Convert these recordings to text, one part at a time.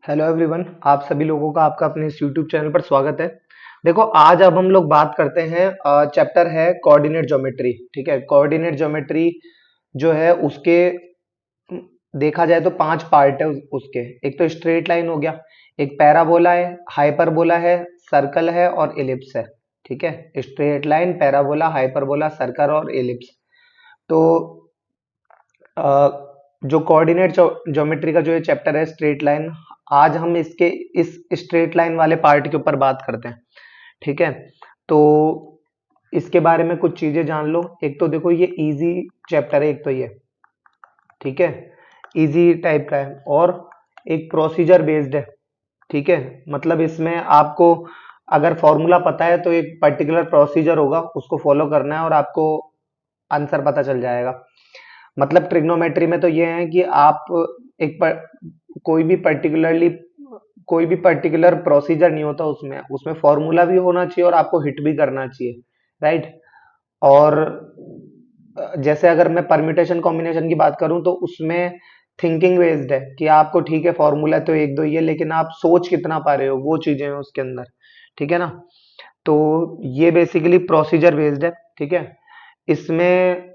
Hello everyone, आप सभी लोगों का आपका अपने इस यूट्यूब चैनल पर स्वागत है। देखो, आज अब हम लोग बात करते हैं। चैप्टर है कोऑर्डिनेट ज्योमेट्री। ठीक है, कोऑर्डिनेट ज्योमेट्री जो है उसके देखा जाए तो 5 पार्ट है उसके। एक तो स्ट्रेट लाइन हो गया, एक पैराबोला है, हाइपरबोला है, सर्कल है और एलिप्स है। ठीक है, straight line, parabola, hyperbola, circle और एलिप्स। तो अ, जो कोऑर्डिनेट ज्योमेट्री का जो ये चैप्टर है स्ट्रेट लाइन, आज हम इसके इस स्ट्रेट लाइन वाले पार्ट के ऊपर बात करते हैं। ठीक है, तो इसके बारे में कुछ चीजें जान लो। एक तो देखो, ये इजी चैप्टर है, एक तो ये, ठीक है, इजी टाइप का है और एक प्रोसीजर बेस्ड है। ठीक है, मतलब इसमें आपको अगर फॉर्मूला पता है तो एक पर्टिकुलर प्रोसीजर होगा, उसको फॉलो करना है और आपको आंसर पता चल जाएगा। मतलब ट्रिग्नोमेट्री में तो ये है कि आप एक कोई भी पर्टिकुलरली कोई भी पर्टिकुलर प्रोसीजर नहीं होता, उसमें उसमें फॉर्मूला भी होना चाहिए और आपको हिट भी करना चाहिए, राइट। और जैसे अगर मैं परम्यूटेशन कॉम्बिनेशन की बात करूं तो उसमें थिंकिंग बेस्ड है कि आपको, ठीक है, फॉर्मूला तो एक दो ही है लेकिन आप सोच कितना पा रहे हो, वो चीजें हैं उसके अंदर। ठीक है ना। तो ये बेसिकली प्रोसीजर बेस्ड है। ठीक है, इसमें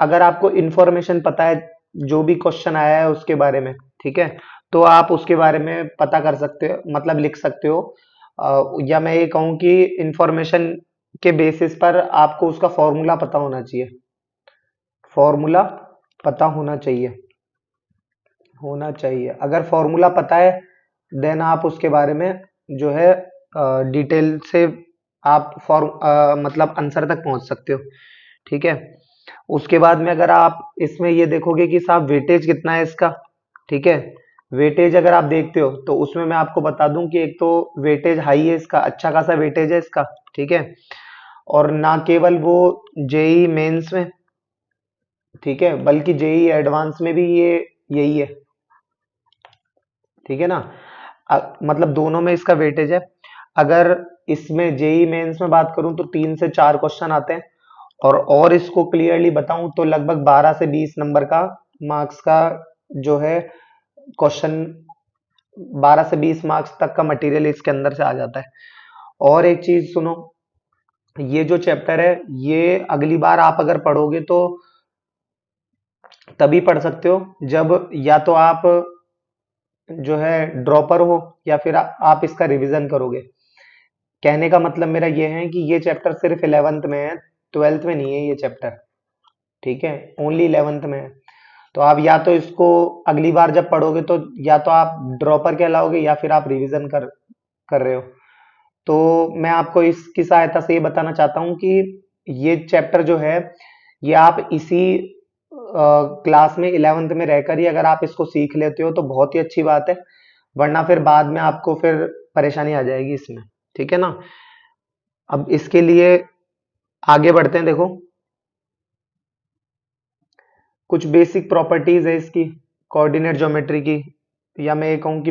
अगर आपको इंफॉर्मेशन पता है, जो भी क्वेश्चन आया है उसके बारे में, ठीक है, तो आप उसके बारे में पता कर सकते हो, मतलब लिख सकते हो। या मैं ये कहूँ कि इंफॉर्मेशन के बेसिस पर आपको उसका फॉर्मूला पता होना चाहिए। फॉर्मूला पता होना चाहिए। अगर फॉर्मूला पता है देन आप उसके बारे में जो है डिटेल से आप मतलब आंसर तक पहुंच सकते हो। ठीक है, उसके बाद में अगर आप इसमें ये देखोगे कि साहब वेटेज कितना है इसका। ठीक है, वेटेज अगर आप देखते हो तो उसमें मैं आपको बता दूं कि एक तो वेटेज हाई है इसका, अच्छा खासा वेटेज है इसका। ठीक है, और ना केवल वो जेई मेंस में, ठीक है, बल्कि जेई एडवांस में भी ये यही है। ठीक है ना। मतलब दोनों में इसका वेटेज है। अगर इसमें जेई मेंस में बात करूं तो 3 से 4 क्वेश्चन आते हैं, और इसको क्लियरली बताऊं तो लगभग 12 से 20 नंबर का मार्क्स का जो है क्वेश्चन, 12 से 20 मार्क्स तक का मटेरियल इसके अंदर से आ जाता है। और एक चीज सुनो, ये जो चैप्टर है ये अगली बार आप अगर पढ़ोगे तो तभी पढ़ सकते हो जब या तो आप जो है ड्रॉपर हो या फिर आप इसका रिवीजन करोगे। कहने का मतलब मेरा ये है कि ये चैप्टर सिर्फ 11th में है, 12th में नहीं है ये चैप्टर। ठीक है, ओनली 11th में है। तो आप या तो इसको अगली बार जब पढ़ोगे तो या तो आप ड्रॉपर कहलाओगे या फिर आप रिवीजन कर कर रहे हो। तो मैं आपको इसकी सहायता से ये बताना चाहता हूँ कि ये चैप्टर जो है ये आप इसी क्लास में 11th में रहकर ही अगर आप इसको सीख लेते हो तो बहुत ही अच्छी बात है, वरना फिर बाद में आपको फिर परेशानी आ जाएगी इसमें। ठीक है ना। अब इसके लिए आगे बढ़ते हैं। देखो, कुछ बेसिक प्रॉपर्टीज है इसकी, कोऑर्डिनेट ज्योमेट्री की, या मैं ये कहूँ कि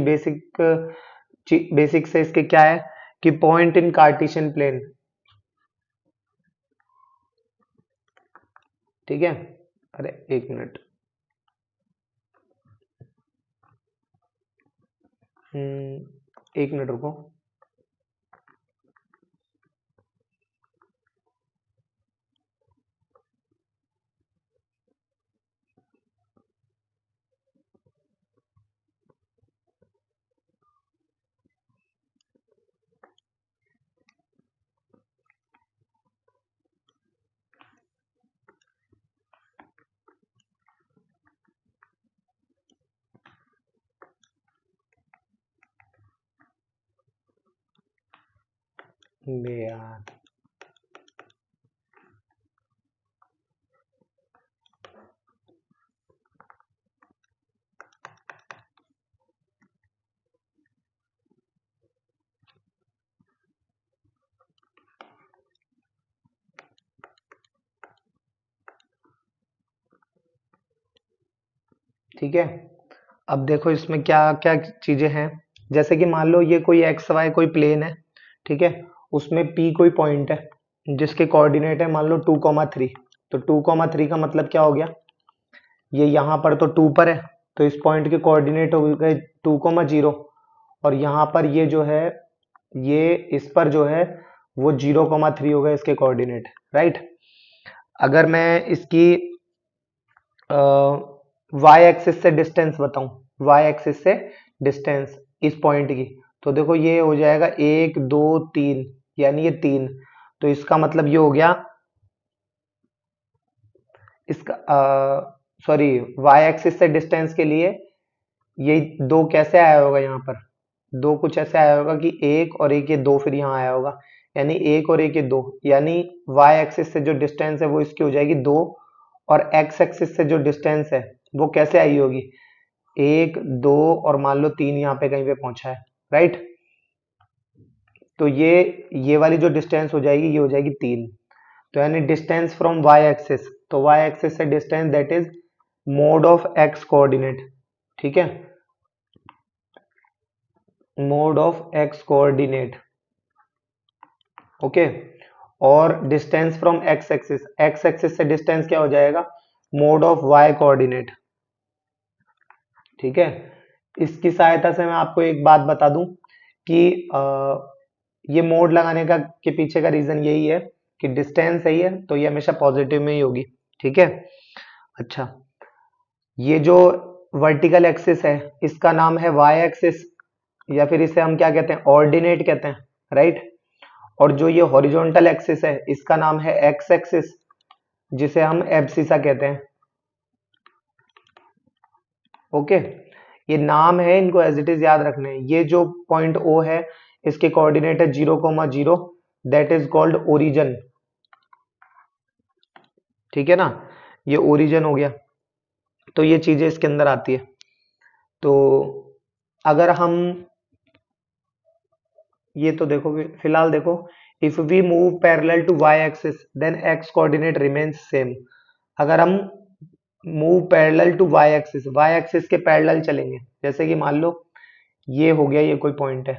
बेसिक से इसके क्या है कि पॉइंट इन कार्टेशियन प्लेन। ठीक है, अरे एक मिनट, 1 मिनट रुको। बे यार, ठीक है। अब देखो इसमें क्या क्या चीजें हैं। जैसे कि मान लो ये कोई एक्स वाई कोई प्लेन है। ठीक है, उसमें पी कोई पॉइंट है जिसके कोऑर्डिनेट है मान लो 2,3। तो 2,3 का मतलब क्या हो गया, ये यहाँ पर तो 2 पर है, तो इस पॉइंट के कोऑर्डिनेट हो गए 2,0 और यहाँ पर ये जो है ये इस पर जो है वो 0,3 हो गए इसके कोऑर्डिनेट, राइट। अगर मैं इसकी वाई एक्सिस से डिस्टेंस बताऊं, वाई एक्सिस से डिस्टेंस इस पॉइंट की, तो देखो ये हो जाएगा 1 2 3, यानी ये 3। तो इसका मतलब ये हो गया इसका सॉरी, वाई एक्सिस से डिस्टेंस के लिए ये 2 कैसे आया होगा, यहाँ पर 2 कुछ ऐसे आया होगा कि 1 और 1 ये 2 फिर यहाँ आया होगा, यानी 1 और 1 ये 2, यानी वाई एक्सिस से जो डिस्टेंस है वो इसकी हो जाएगी 2, और एक्स एक्सिस से जो डिस्टेंस है वो कैसे आई होगी, 1 2 और मान लो 3 यहाँ पे कहीं पे पहुंचा है, राइट। तो ये वाली जो डिस्टेंस हो जाएगी ये हो जाएगी 3। तो यानी डिस्टेंस फ्रॉम वाई एक्सिस, तो वाई एक्सिस से distance that is mode of X coordinate, ठीक है, mode of X coordinate, okay. और distance from X axis, X axis से डिस्टेंस क्या हो जाएगा, मोड ऑफ वाई कोऑर्डिनेट, ठीक है। इसकी सहायता से मैं आपको एक बात बता दूं कि ये मोड लगाने का के पीछे का रीजन यही है कि डिस्टेंस सही है तो ये हमेशा पॉजिटिव में ही होगी, ठीक है। अच्छा, ये जो वर्टिकल एक्सिस है इसका नाम है वाई एक्सिस, या फिर इसे हम क्या कहते हैं, ऑर्डिनेट कहते हैं, राइट। और जो ये हॉरिजॉन्टल एक्सिस है इसका नाम है एक्स एक्सिस, जिसे हम एब्सिसा कहते हैं, ओके। ये नाम है, इनको एज इट इज याद रखने हैं। ये जो पॉइंट ओ है इसके कोऑर्डिनेट है 0,0, दैट इज कॉल्ड ओरिजिन, ठीक है ना, ये ओरिजिन हो गया। तो ये चीजें इसके अंदर आती है। तो अगर हम ये तो देखो फिलहाल देखो, if we move parallel to y axis then x coordinate remains same. अगर हम move parallel to y axis के पैरेलल चलेंगे, जैसे कि मान लो ये हो गया, ये कोई पॉइंट है,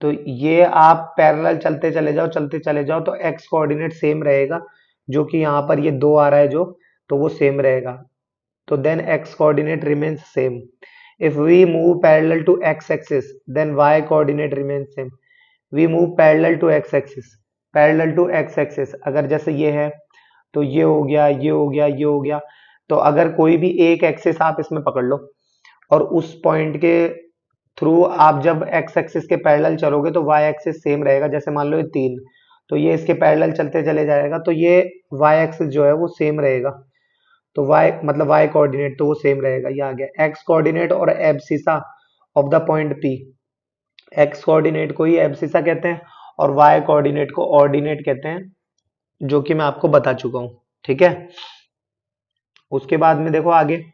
तो ये आप पैरेलल चलते चले जाओ, चलते चले जाओ, तो एक्स कोऑर्डिनेट सेम रहेगा, जो कि यहाँ पर ये 2 आ रहा है जो, तो वो सेम रहेगा। तो then x coordinate remains same. If we move parallel to x axis then y coordinate remains same. We move parallel to x axis, parallel to x axis, अगर जैसे ये है तो ये हो गया, ये हो गया, ये हो गया। तो अगर कोई भी एक एक्सिस आप इसमें पकड़ लो और उस पॉइंट के थ्रू आप जब एक्स एक्सिस के पैरेलल चलोगे तो वाई एक्सिस सेम रहेगा। जैसे मान लो ये 3, तो ये इसके पैरेलल चलते चले जाएगा, तो ये वाई एक्सिस जो है वो सेम रहेगा। तो वाई मतलब वाई कोऑर्डिनेट तो वो सेम रहेगा, ये आ गया एक्स कोऑर्डिनेट और abscissa of the point P. X coordinate को ही एब्सिसा कहते हैं और वाई कोऑर्डिनेट को ऑर्डिनेट कहते हैं, जो कि मैं आपको बता चुका हूं, ठीक है। उसके बाद में देखो आगे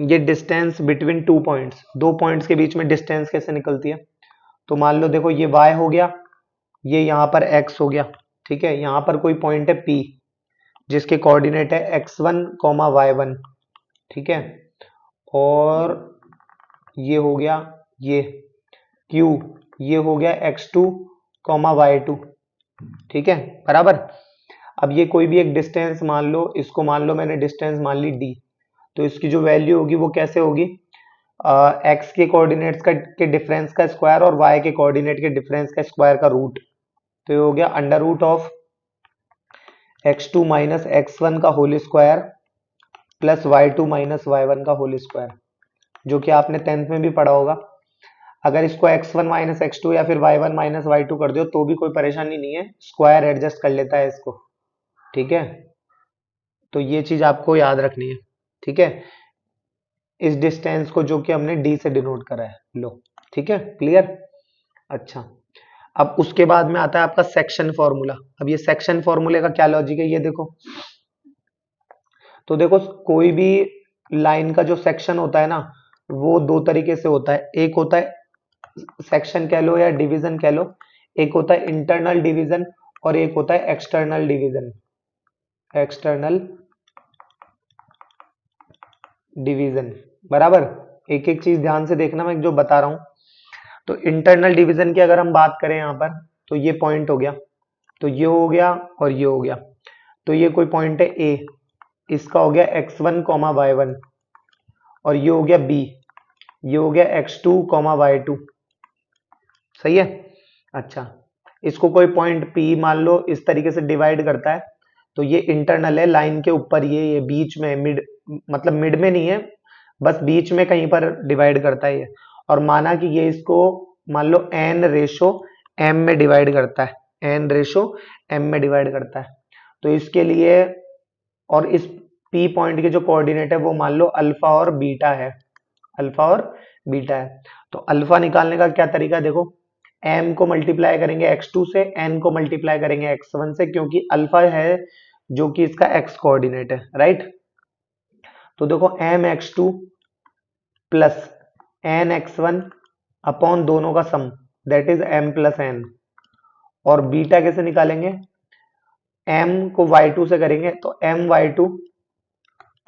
ये डिस्टेंस बिटवीन 2 पॉइंट्स, 2 पॉइंट्स के बीच में डिस्टेंस कैसे निकलती है। तो मान लो देखो ये y हो गया, ये यहाँ पर x हो गया, ठीक है। यहाँ पर कोई पॉइंट है P जिसके कोऑर्डिनेट है x1, y1, ठीक है। और ये हो गया ये Q, ये हो गया x2, y2, ठीक है, बराबर। अब ये कोई भी एक डिस्टेंस मान लो, इसको मान लो मैंने डिस्टेंस मान ली d, तो इसकी जो वैल्यू होगी वो कैसे होगी, एक्स के कोऑर्डिनेट्स का के डिफरेंस का स्क्वायर और वाई के कोऑर्डिनेट के डिफरेंस का स्क्वायर का रूट। तो ये हो गया under root of x2 minus x1 का whole square plus y2 minus y1 का होल स्क्वायर, जो कि आपने 10th में भी पढ़ा होगा। अगर इसको x1 माइनस x2 या फिर y1 माइनस y2 कर दो तो भी कोई परेशानी नहीं है, स्क्वायर एडजस्ट कर लेता है इसको, ठीक है। तो ये चीज आपको याद रखनी है, ठीक है, इस डिस्टेंस को जो कि हमने d से डिनोट करा है, लो, ठीक है, क्लियर। अच्छा, अब उसके बाद में आता है आपका सेक्शन फॉर्मूला। अब ये सेक्शन फॉर्मूले का क्या लॉजिक है ये देखो। तो देखो कोई भी लाइन का जो सेक्शन होता है ना वो 2 तरीके से होता है, एक होता है सेक्शन कह लो या डिवीजन कह लो, एक होता है इंटरनल डिवीजन और एक होता है एक्सटर्नल डिवीजन, एक्सटर्नल डिवीजन, बराबर। एक एक चीज ध्यान से देखना मैं जो बता रहा हूं। तो इंटरनल डिवीजन की अगर हम बात करें यहाँ पर, तो ये पॉइंट हो गया, तो ये हो गया और ये हो गया। तो ये कोई पॉइंट है ए, इसका हो गया x1 y1, और ये हो गया बी, ये हो गया x2 y2। सही है। अच्छा, इसको कोई पॉइंट P मान लो इस तरीके से डिवाइड करता है, तो ये इंटरनल है लाइन के ऊपर, ये बीच में मिड, मतलब मिड में नहीं है, बस बीच में कहीं पर डिवाइड करता है ये। और माना कि ये इसको मान लो n रेशो m में डिवाइड करता है, n रेशो m में डिवाइड करता है। तो इसके लिए, और इस P पॉइंट के जो कोऑर्डिनेट है वो मान लो अल्फा और बीटा है, अल्फा और बीटा है। तो अल्फा निकालने का क्या तरीका है, देखो m को मल्टीप्लाई करेंगे x2 से, n को मल्टीप्लाई करेंगे x1 से, क्योंकि अल्फा है जो कि इसका x कोऑर्डिनेट है, राइट। तो देखो mx2 प्लस nx1 अपॉन दोनों का sum, that is m plus n। और बीटा कैसे निकालेंगे, m को y2 से करेंगे तो my2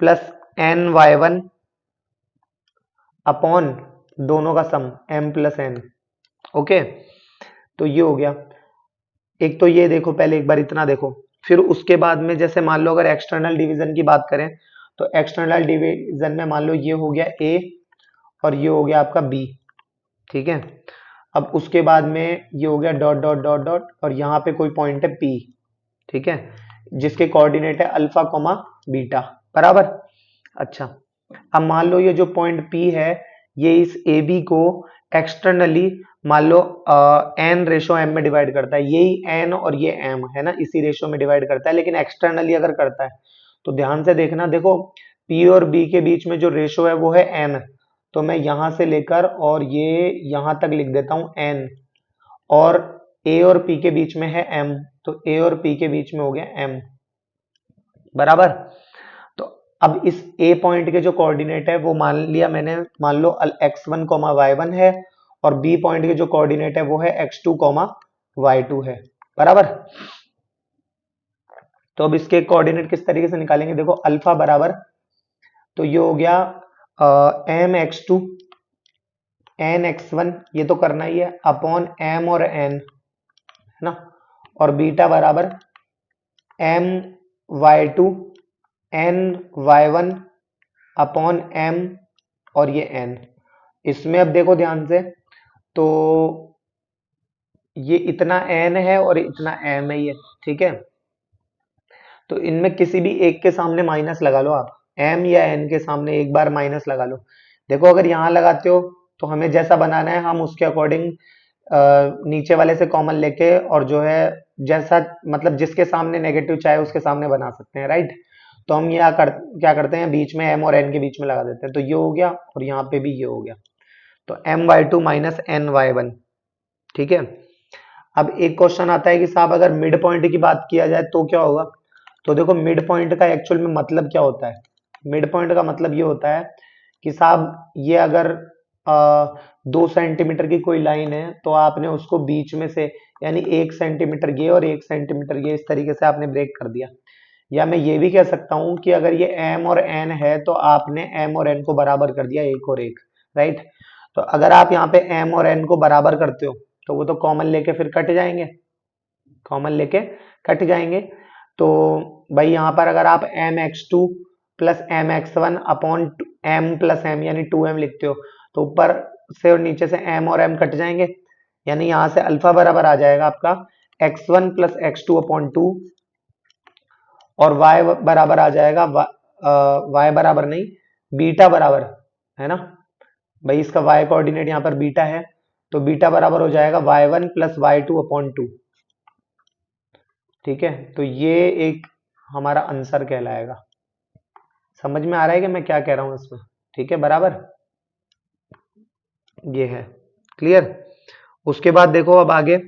प्लस ny1 अपॉन दोनों का सम m प्लस n। ओके, तो ये हो गया। एक तो ये देखो, पहले एक बार इतना देखो, फिर उसके बाद में जैसे मान लो अगर एक्सटर्नल डिवीजन की बात करें, तो एक्सटर्नल डिवीजन में मान लो ये हो गया a और ये हो गया आपका b, ठीक है। अब उसके बाद में ये हो गया डॉट डॉट डॉट डॉट, और यहाँ पे कोई पॉइंट है p, ठीक है, जिसके कोऑर्डिनेट है अल्फा कोमा बीटा, बराबर। अच्छा, अब मान लो ये जो पॉइंट P है, ये इस AB को एक्सटर्नली मान लो n रेशो m में डिवाइड करता है, यही n और ये m है ना, इसी रेशो में डिवाइड करता है, लेकिन एक्सटर्नली अगर करता है तो ध्यान से देखना, देखो P और B के बीच में जो रेशो है वो है n, तो मैं यहां से लेकर और ये यहां तक लिख देता हूं n, और A और P के बीच में है m, तो A और P के बीच में हो गया m, बराबर। तो अब इस A पॉइंट के जो कोऑर्डिनेट है वो मान लिया मैंने, मान लो x1 y1 है, और B पॉइंट के जो कोऑर्डिनेट है वो है x2 y2 है, बराबर। तो अब इसके कोऑर्डिनेट किस तरीके से निकालेंगे, देखो अल्फा बराबर, तो ये हो गया mx2 nx1, ये तो करना ही है, अपॉन m और n, है ना, और बीटा बराबर my2 ny1 अपॉन m और ये n। इसमें अब देखो ध्यान से, तो ये इतना n है और इतना m है, ये ठीक है। तो इनमें किसी भी एक के सामने माइनस लगा लो आप, m या n के सामने एक बार माइनस लगा लो। देखो अगर यहाँ लगाते हो तो हमें जैसा बनाना है हम उसके अकॉर्डिंग नीचे वाले से कॉमन लेके, और जो है जैसा, मतलब जिसके सामने नेगेटिव चाहे उसके सामने बना सकते हैं, राइट। तो हम यहाँ क्या करते हैं, बीच में m और n के बीच में लगा देते हैं, तो ये हो गया और यहाँ पे भी ये हो गया, तो my2 माइनस ny1, ठीक है। अब एक क्वेश्चन आता है कि साहब अगर मिड पॉइंट की बात किया जाए तो क्या होगा, तो देखो मिड पॉइंट का एक्चुअल में मतलब क्या होता है, मिड पॉइंट का मतलब ये होता है कि साहब ये अगर 2 सेंटीमीटर की कोई लाइन है, तो आपने उसको बीच में से, यानी 1 सेंटीमीटर ये और 1 सेंटीमीटर ये, इस तरीके से आपने ब्रेक कर दिया। या मैं ये भी कह सकता हूं कि अगर ये m और n है तो आपने m और n को बराबर कर दिया, एक और एक, राइट। तो अगर आप यहाँ पे m और n को बराबर करते हो तो वो तो कॉमन लेके फिर कट जाएंगे, कॉमन लेके कट जाएंगे। तो भाई यहाँ पर अगर आप mx2 plus mx1 upon m plus m यानी 2m लिखते हो, तो ऊपर से और नीचे से m और m कट जाएंगे, यानी यहाँ से अल्फा बराबर आ जाएगा आपका x1 प्लस x2 अपॉन 2, और y बराबर आ जाएगा y बराबर नहीं, बीटा बराबर, है ना भाई, इसका y कोऑर्डिनेट यहाँ पर बीटा है, तो बीटा बराबर हो जाएगा y1 प्लस y2 अपॉन 2, ठीक है। तो ये एक हमारा आंसर कहलाएगा। समझ में आ रहा है कि मैं क्या कह रहा हूं इसमें, ठीक है, बराबर। ये है क्लियर। उसके बाद देखो अब आगे,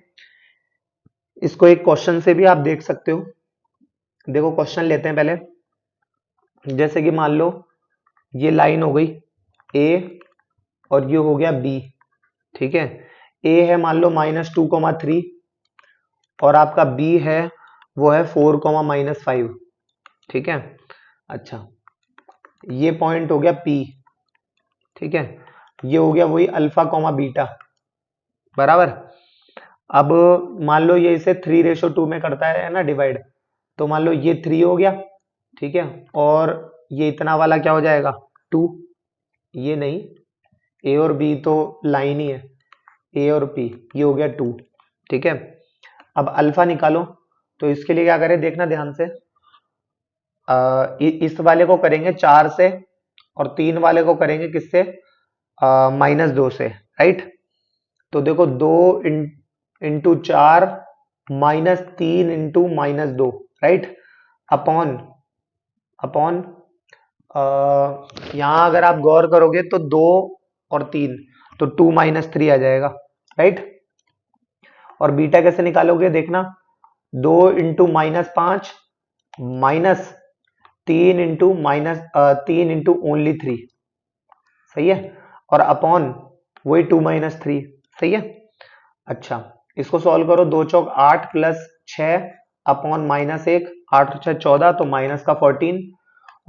इसको एक क्वेश्चन से भी आप देख सकते हो। देखो क्वेश्चन लेते हैं पहले, जैसे कि मान लो ये लाइन हो गई ए और ये हो गया बी, ठीक है। ए है मान लो -2,3, और आपका बी है वो है 4,-5, ठीक है। अच्छा, ये पॉइंट हो गया पी, ठीक है, ये हो गया वही अल्फा कॉमा बीटा, बराबर। अब मान लो ये इसे 3:2 में करता है ना डिवाइड, तो मान लो ये 3 हो गया, ठीक है, और ये इतना वाला क्या हो जाएगा 2, ये नहीं, ए और बी तो लाइन ही है, ए और पी, ये हो गया 2। ठीक है, अब अल्फा निकालो। तो इसके लिए क्या करें, देखना ध्यान से। इस वाले को करेंगे 4 से, और 3 वाले को करेंगे किससे, -2 से, राइट। तो देखो 2 into 4 -3 into -2, right, upon upon यहां अगर आप गौर करोगे तो 2 और 3, तो 2 - 3 आ जाएगा, राइट। और बीटा कैसे निकालोगे, देखना, 2 into -5 minus 3 into -3 into only 3, सही है, और अपॉन वही 2 - 3, सही है। अच्छा, इसको सॉल्व करो, 2 चौक 8 प्लस 6 अपॉन -1, 8 और 6 14, तो माइनस का 14,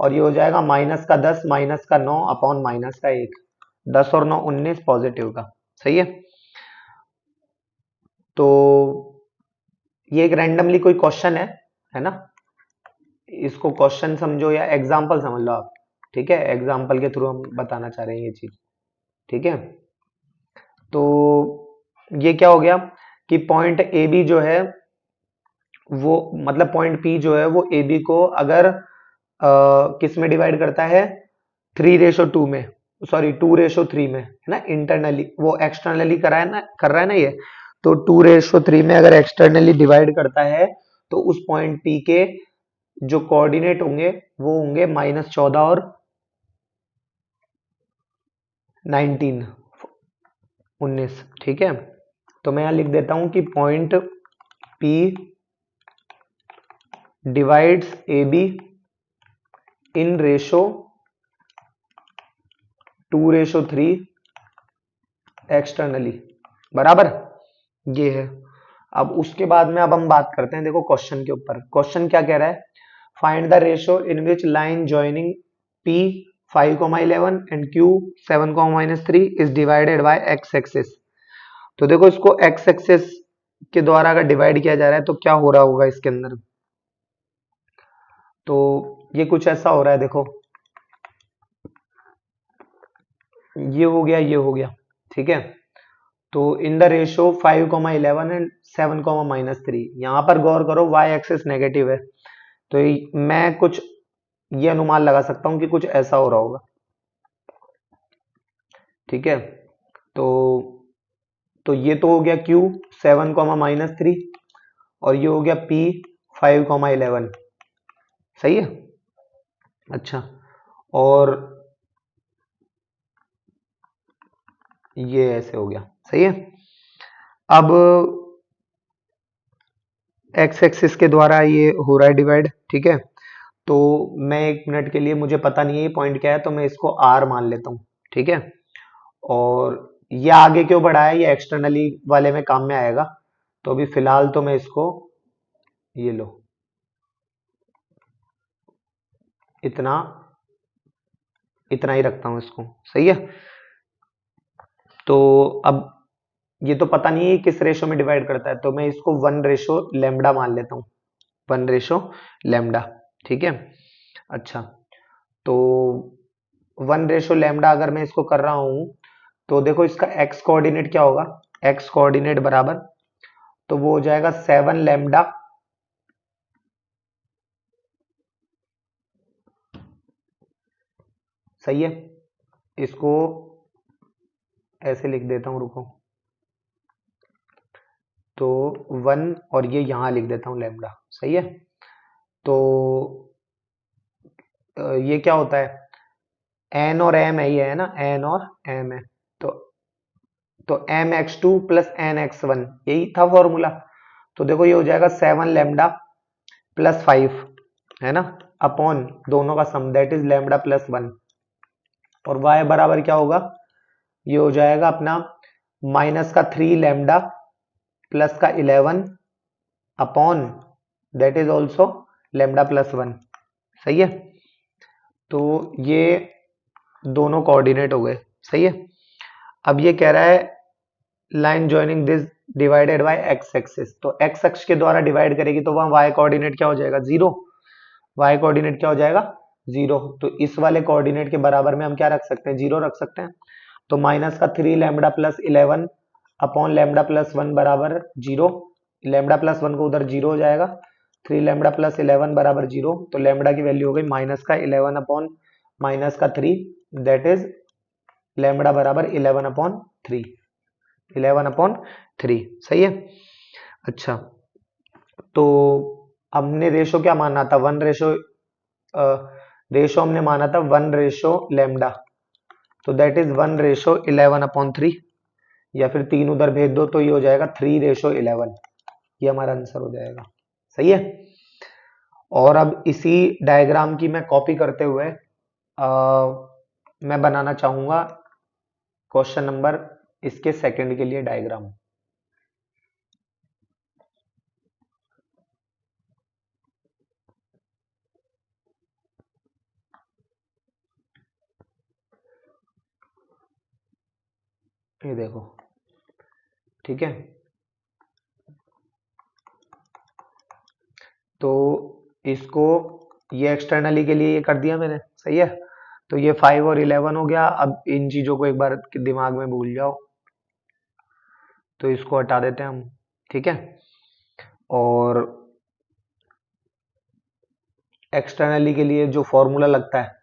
और ये हो जाएगा माइनस का 10 माइनस का 9 अपॉन माइनस का 1, 10 और 9 19 पॉजिटिव का, सही है। तो ये एक रैंडमली कोई क्वेश्चन है ना, इसको क्वेश्चन समझो या एग्जाम्पल समझ लो आप, ठीक है, एग्जाम्पल के थ्रू हम बताना चाह रहे हैं ये चीज, ठीक है। तो ये क्या हो गया कि पॉइंट ए बी जो है वो, मतलब पॉइंट पी जो है वो ए बी को अगर किस में डिवाइड करता है, 3:2 में, सॉरी 2:3 में, है ना, इंटरनली, वो एक्सटर्नली करा है ना, कर रहा है ना ये, तो 2:3 में अगर एक्सटर्नली डिवाइड करता है, तो उस पॉइंट पी के जो कोऑर्डिनेट होंगे वो होंगे -14 और 19, ठीक है। तो मैं यहां लिख देता हूं कि point P divides A be in ratio 2:3 externally, बराबर, ये है। अब उसके बाद में अब हम बात करते हैं, देखो क्वेश्चन के ऊपर, क्वेश्चन क्या कह रहा है, find the ratio in which line joining P 5,11 and Q 7,-3 is divided by x axis. तो देखो इसको x एक्सिस के द्वारा अगर डिवाइड किया जा रहा है तो क्या हो रहा होगा इसके अंदर, तो ये कुछ ऐसा हो रहा है, देखो ये हो गया, ये हो गया, ठीक है। तो इन द रेशो 5,11 एंड 7,-3, यहां पर गौर करो y एक्सिस नेगेटिव है, तो मैं कुछ ये अनुमान लगा सकता हूं कि कुछ ऐसा हो रहा होगा, ठीक है। तो ये तो हो गया Q 7,-3, और ये हो गया P 5,11, सही है। अच्छा, और ये ऐसे हो गया, सही है। अब x एक्सिस के द्वारा ये हो रहा है डिवाइड, ठीक है। तो मैं 1 मिनट के लिए, मुझे पता नहीं है ये पॉइंट क्या है, तो मैं इसको R मान लेता हूं, ठीक है। और ये आगे क्यों बढ़ा है, ये एक्सटर्नली वाले में काम में आएगा, तो अभी फिलहाल तो मैं इसको, ये लो, इतना इतना ही रखता हूं इसको, सही है। तो अब ये तो पता नहीं है किस रेशो में डिवाइड करता है, तो मैं इसको 1:λ मान लेता हूं, 1:λ, ठीक है। अच्छा, तो 1:λ अगर मैं इसको कर रहा हूं, तो देखो इसका x कोऑर्डिनेट क्या होगा, x कोऑर्डिनेट बराबर, तो वो हो जाएगा 7λ सही है। इसको ऐसे लिख देता हूं, रुको, तो 1, और ये यहां लिख देता हूं लैम्डा, सही है। तो ये क्या होता है, n और m है, ये है ना, n और m है, तो mx2 प्लस nx1, यही था फॉर्मूला। तो देखो ये हो जाएगा 7λ प्लस 5, है ना, अपॉन दोनों का sum, that is lambda plus 1, और y बराबर क्या होगा, ये हो जाएगा अपना -3λ प्लस का 11 upon that is also lambda plus 1, सही है। तो ये दोनों कोऑर्डिनेट हो गए, सही है। अब ये कह रहा है line joining this divided by x axis, तो x अक्ष के द्वारा डिवाइड करेगी तो वहां y कोऑर्डिनेट क्या हो जाएगा, 0, y कोऑर्डिनेट क्या हो जाएगा जीरो, तो इस वाले कोऑर्डिनेट के बराबर में हम क्या रख सकते हैं, जीरो रख सकते हैं। तो माइनस का 3 lambda plus 11 upon lambda plus 1 बराबर जीरो। लैम्बडा प्लस 1 को उधर जीरो हो जाएगा, 3 लैम्बडा प्लस 11 बराबर जीरो, तो लैम्बडा की वैल्यू हो गई माइनस का 11 अपॉन माइनस का 3, दैट इज लैम्बडा बराबर 11/3, 11/3। सही है। अच्छा, तो हमने रेशो क्या माना था, वन रेशो, रेशो हमने माना था 1/लैम्बडा, तो दैट इज 1/11/3, या फिर 3 उधर भेज दो तो ये हो जाएगा 3/11, ये हमारा आंसर हो जाएगा। सही है। और अब इसी डायग्राम की मैं कॉपी करते हुए मैं बनाना चाहूंगा क्वेश्चन नंबर इसके सेकंड के लिए डायग्राम। ये देखो, ठीक है। तो इसको, ये एक्सटर्नली के लिए ये कर दिया मैंने, सही है। तो ये 5 और 11 हो गया। अब इन चीजों को एक बार दिमाग में भूल जाओ, तो इसको हटा देते हैं हम, ठीक है। और एक्सटर्नली के लिए जो फॉर्मूला लगता है,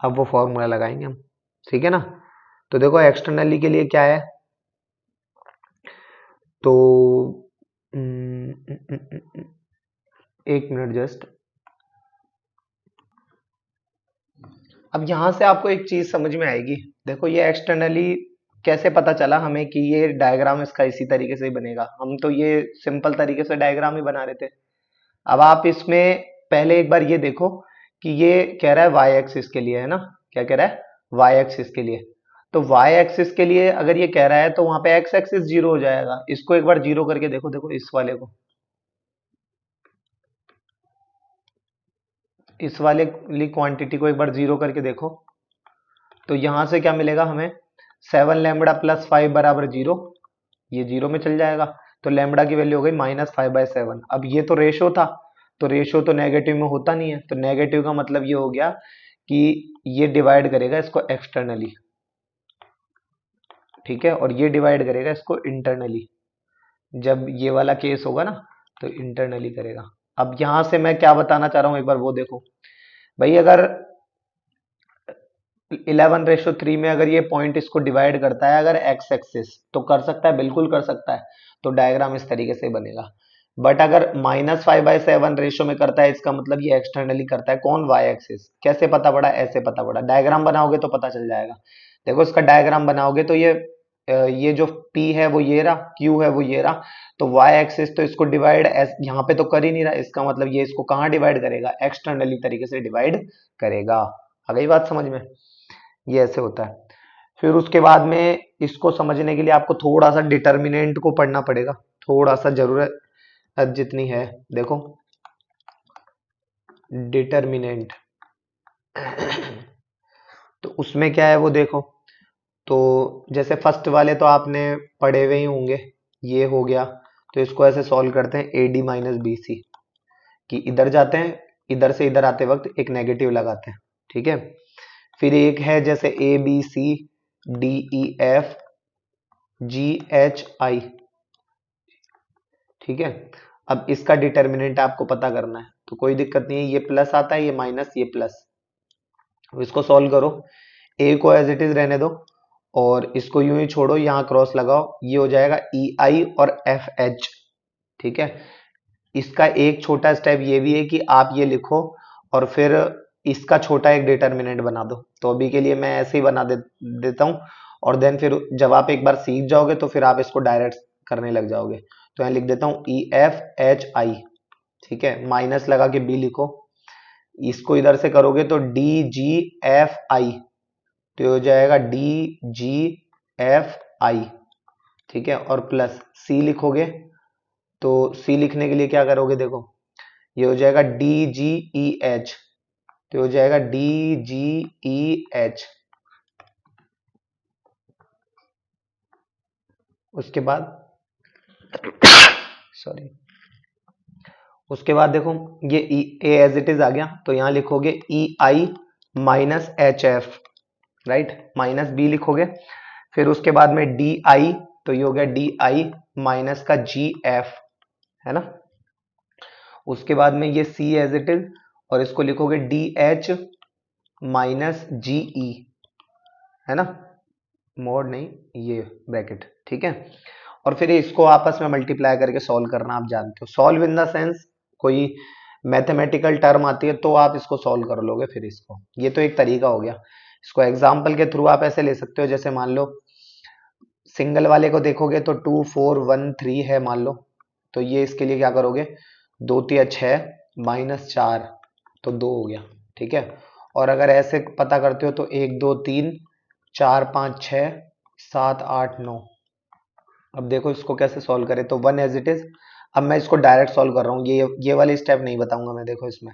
अब वो फॉर्मूला लगाएंगे हम, ठीक है ना। तो देखो एक्सटर्नली के लिए क्या है, तो एक मिनट जस्ट। अब यहां से आपको एक चीज समझ में आएगी। देखो ये एक्सटर्नली कैसे पता चला हमें कि ये डायग्राम इसका इसी तरीके से ही बनेगा, हम तो ये सिंपल तरीके से डायग्राम ही बना रहे थे। अब आप इसमें पहले एक बार ये देखो कि ये कह रहा है वाई एक्सिस के लिए, है ना, क्या कह रहा है, वाई एक्सिस के लिए। तो वाई एक्सिस के लिए अगर ये कह रहा है तो वहां पे एक्स एक्सिस जीरो हो जाएगा। इसको एक बार जीरो करके देखो, देखो इस वाले को, इस वाले क्वांटिटी को एक बार जीरो करके देखो, तो यहां से क्या मिलेगा हमें, 7 लैम्बडा प्लस 5 बराबर जीरो, ये जीरो में चल जाएगा। तो लैम्बडा की वैल्यू हो गई -5/7। अब ये तो रेशो था, तो रेशो तो नेगेटिव में होता नहीं है, तो नेगेटिव का मतलब ये हो गया कि ये डिवाइड करेगा इसको एक्सटर्नली, ठीक है, और ये डिवाइड करेगा इसको इंटरनली। जब ये वाला केस होगा ना, तो इंटरनली करेगा। अब यहां से मैं क्या बताना चाह रहा हूं, एक बार वो देखो भाई। अगर 11/3 में अगर ये पॉइंट इसको डिवाइड करता है अगर एक्स एक्सिस, तो कर सकता है, बिल्कुल कर सकता है। तो डायग्राम इस तरीके से बनेगा। बट अगर -5/7 रेशो में करता है, इसका मतलब ये एक्सटर्नली करता है। कौन, वाई एक्सिस। कैसे पता पड़ा, ऐसे पता पड़ा, डायग्राम बनाओगे तो पता चल जाएगा। देखो इसका डायग्राम बनाओगे तो ये जो P है वो ये रहा, Q है वो ये रहा। तो y एक्सिस तो इसको डिवाइड यहाँ पे तो कर ही नहीं रहा, इसका मतलब ये इसको कहाँ डिवाइड करेगा, एक्सटर्नली तरीके से डिवाइड करेगा। आ गई बात समझ में, ये ऐसे होता है। फिर उसके बाद में इसको समझने के लिए आपको थोड़ा सा डिटर्मिनेंट को पढ़ना पड़ेगा, थोड़ा सा जरूरत जितनी है। देखो डिटर्मिनेंट तो उसमें क्या है वो देखो। तो जैसे फर्स्ट वाले तो आपने पढ़े हुए ही होंगे, ये हो गया। तो इसको ऐसे सॉल्व करते हैं, A D minus B C, कि इधर जाते हैं, इधर से इधर आते वक्त एक नेगेटिव लगाते हैं, ठीक है। फिर एक है जैसे A B C D E F G H I, ठीक है। अब इसका डिटर्मिनेंट आपको पता करना है, तो कोई दिक्कत नहीं है, ये प्लस आता है, ये माइनस, ये प्लस। अब इसको सॉल्व करो, ए को एज इट इज रहने दो और इसको यूं ही छोड़ो, यहाँ क्रॉस लगाओ, ये हो जाएगा ई आई और एफ एच, ठीक है। इसका एक छोटा स्टेप ये भी है कि आप ये लिखो और फिर इसका छोटा एक डिटर्मिनेंट बना दो। तो अभी के लिए मैं ऐसे ही बना देता हूँ, और देन फिर जब आप एक बार सीख जाओगे तो फिर आप इसको डायरेक्ट करने लग जाओगे। तो यहाँ लिख देता हूँ ई एफ एच आई, ठीक है, माइनस लगा के बी लिखो। इसको इधर से करोगे तो डी जी एफ आई, तो ये हो जाएगा डी जी एफ आई, ठीक है, और प्लस सी लिखोगे। तो सी लिखने के लिए क्या करोगे, देखो ये हो जाएगा डी जी ई एच, तो हो जाएगा डी जी ई एच। उसके बाद सॉरी, उसके बाद देखो ये ए एज इट इज आ गया, तो यहाँ लिखोगे E I minus H F, right, minus B लिखोगे। फिर उसके बाद में डी आई, तो ये हो गया डी आई माइनस का जी एफ, है ना। उसके बाद में ये सी एज इट इज, और इसको लिखोगे डी एच माइनस जी ई, है ना, मोड नहीं, ये ब्रैकेट, ठीक है। और फिर इसको आपस में मल्टीप्लाई करके सॉल्व करना, आप जानते हो, सॉल्व इन द सेंस कोई मैथमेटिकल टर्म आती है तो आप इसको सॉल्व कर लोगे फिर इसको, ये तो एक तरीका हो गया। इसको एग्जाम्पल के थ्रू आप ऐसे ले सकते हो, जैसे मान लो सिंगल वाले को देखोगे तो 2 4 1 3 है मान लो, तो ये इसके लिए क्या करोगे, 2 3 6 माइनस 4, तो 2 हो गया, ठीक है। और अगर ऐसे पता करते हो तो 1 2 3 4 5 6 7 8 9। अब देखो इसको कैसे सॉल्व करें, तो 1 एज इट इज। अब मैं इसको डायरेक्ट सॉल्व कर रहा हूँ, ये वाली स्टेप नहीं बताऊंगा मैं। देखो इसमें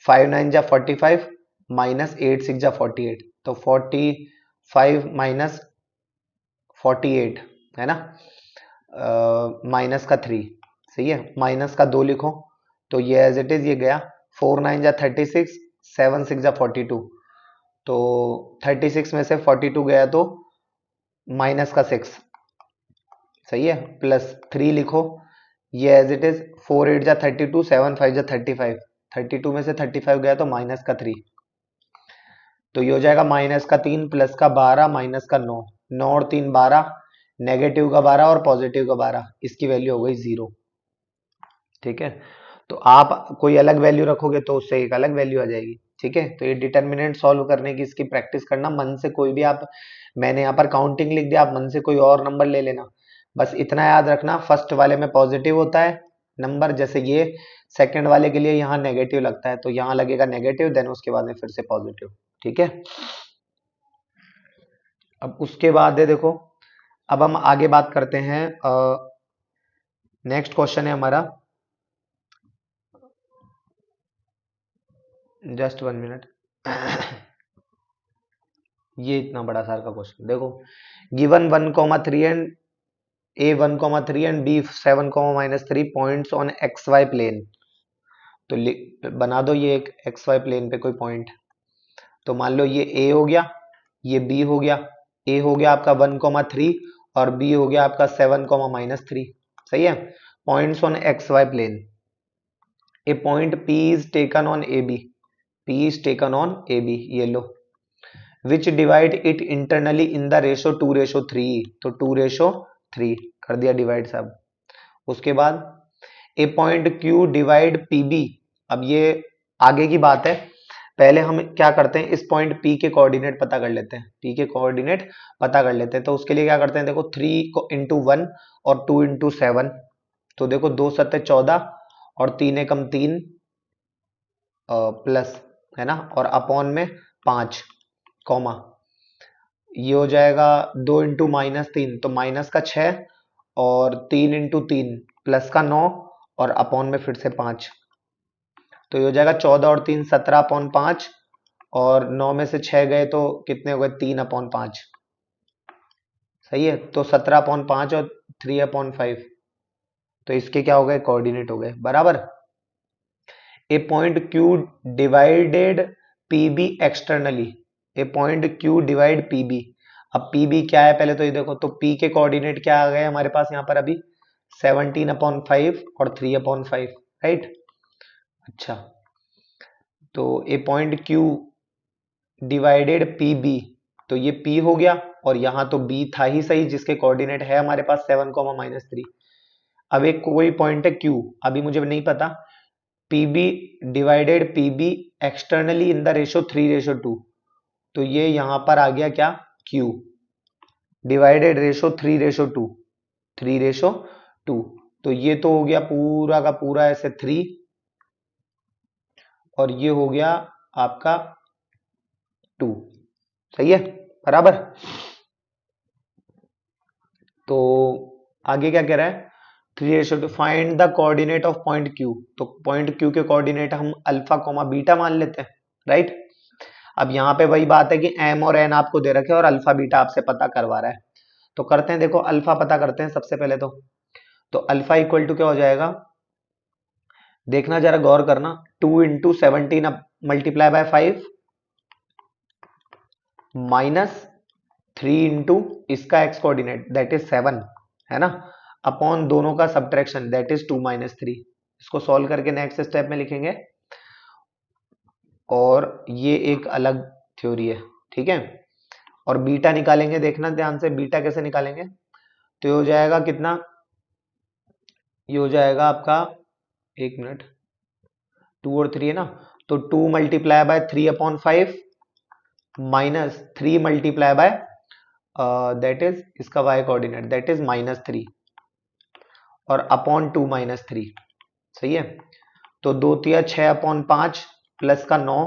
5 9 जा 45 माइनस 8 6 जा 48, तो 45 माइनस 48, है ना, माइनस का 3, सही है, माइनस का 2 लिखो, तो ये एज इट इज ये गया। 4 9 जा 36 7 6 जा 42, तो 36 में से 42 गया तो माइनस का 6, सही है, प्लस 3 लिखो, ये एज इट इज। 4 8 जा 32 7 5 जा 35, 32 में से 35 गया तो माइनस का 3, तो ये हो जाएगा माइनस का 3 प्लस का 12 माइनस का 9, 9 और 3 12, नेगेटिव का 12 और पॉजिटिव का 12, इसकी वैल्यू हो गई 0, ठीक है। तो आप कोई अलग वैल्यू रखोगे तो उससे एक अलग वैल्यू आ जाएगी, ठीक है। तो ये डिटर्मिनेंट सॉल्व करने की इसकी प्रैक्टिस करना, मन से कोई भी आप, मैंने यहाँ पर काउंटिंग लिख दिया, आप मन से कोई और नंबर ले लेना, बस इतना याद रखना, फर्स्ट वाले में पॉजिटिव होता है नंबर, जैसे ये सेकंड वाले के लिए यहाँ नेगेटिव लगता है, तो यहाँ लगेगा नेगेटिव, देन उसके बाद में फिर से पॉजिटिव, ठीक है। अब उसके बाद है देखो, अब हम आगे बात करते हैं, नेक्स्ट क्वेश्चन है हमारा, जस्ट 1 मिनट। ये इतना बड़ा सार का क्वेश्चन देखो, given 1,3 and A 1,3 and B 7,-3 points on X Y plane, तो बना दो ये एक एक्स वाई प्लेन पे कोई पॉइंट। तो मान लो ये ए हो गया, ये बी हो गया, ए हो गया आपका 1,3 और बी हो गया आपका 7,-3, सही है। Points on X Y plane, a point P is taken on A B, P is taken on A B, ये लो, which divide it internally in the ratio 2:3, तो 2:3 कर दिया डिवाइड सब। उसके बाद a point Q divide P B, अब ये आगे की बात है, पहले हम क्या करते हैं, इस पॉइंट P के कोऑर्डिनेट पता कर लेते हैं, P के कोऑर्डिनेट पता कर लेते हैं। तो उसके लिए क्या करते हैं, देखो 3 को इंटू 1 और 2 इंटू 7, तो देखो 2 7 14 और 3 एकम 3 प्लस, है ना, और अपॉन में 5 कॉमा, ये हो जाएगा 2 इंटू -3, तो माइनस का 6 और 3 इंटू 3 प्लस का 9 और अपॉन में फिर से 5, तो ये हो जाएगा 14 और 3 17/5 और 9 में से 6 गए तो कितने हो गए, 3/5, सही है। तो 17/5 और 3/5, तो इसके क्या हो गए, कोऑर्डिनेट हो गए, बराबर। A point Q divided P B externally, a point Q divide P B, अब पी बी क्या है पहले तो ये देखो, तो पी के कोऑर्डिनेट क्या आ गए हमारे पास यहाँ पर अभी, 17/5 और 3/5, राइट। अच्छा, तो a point Q divided P B, तो ये P हो गया, और यहाँ तो B था ही सही, जिसके कोऑर्डिनेट है हमारे पास 7,-3। अब एक कोई पॉइंट है Q, अभी मुझे नहीं पता, PB divided PB externally in the ratio 3:2, तो ये यहाँ पर आ गया क्या, Q डिवाइडेड रेशो 3:2, 3:2, तो ये तो हो गया पूरा का पूरा ऐसे 3, और ये हो गया आपका 2, सही है, बराबर। तो आगे क्या कह रहा है, 3:2, find the coordinate of point Q, तो पॉइंट Q के कोऑर्डिनेट हम अल्फा कॉमा बीटा मान लेते हैं, राइट। अब यहाँ पे वही बात है कि m और n आपको दे रखे और अल्फा बीटा आपसे पता करवा रहा है, तो करते हैं, देखो अल्फा पता करते हैं सबसे पहले, तो अल्फा इक्वल टू क्या हो जाएगा, देखना जरा गौर करना, 2 into 17 मल्टीप्लाई बाय 5 माइनस 3 इसका एक्स कोऑर्डिनेट दैट इज 7, है ना, अपॉन दोनों का सब्ट्रैक्शन दैट इज 2 - 3। इसको सॉल्व करके नेक्स्ट स्टेप में लिखेंगे, और ये एक अलग थ्योरी है, ठीक है। और बीटा निकालेंगे, देखना ध्यान से बीटा कैसे निकालेंगे। तो ये हो जाएगा कितना, ये हो जाएगा आपका, एक मिनट, 2 और 3 है ना, तो 2 × 3/3/5 माइनस 3 × दैट इज इसका y कोऑर्डिनेट दैट इज -3 और अपॉन 2 - 3, सही है। तो 2 × 6/5 प्लस का 9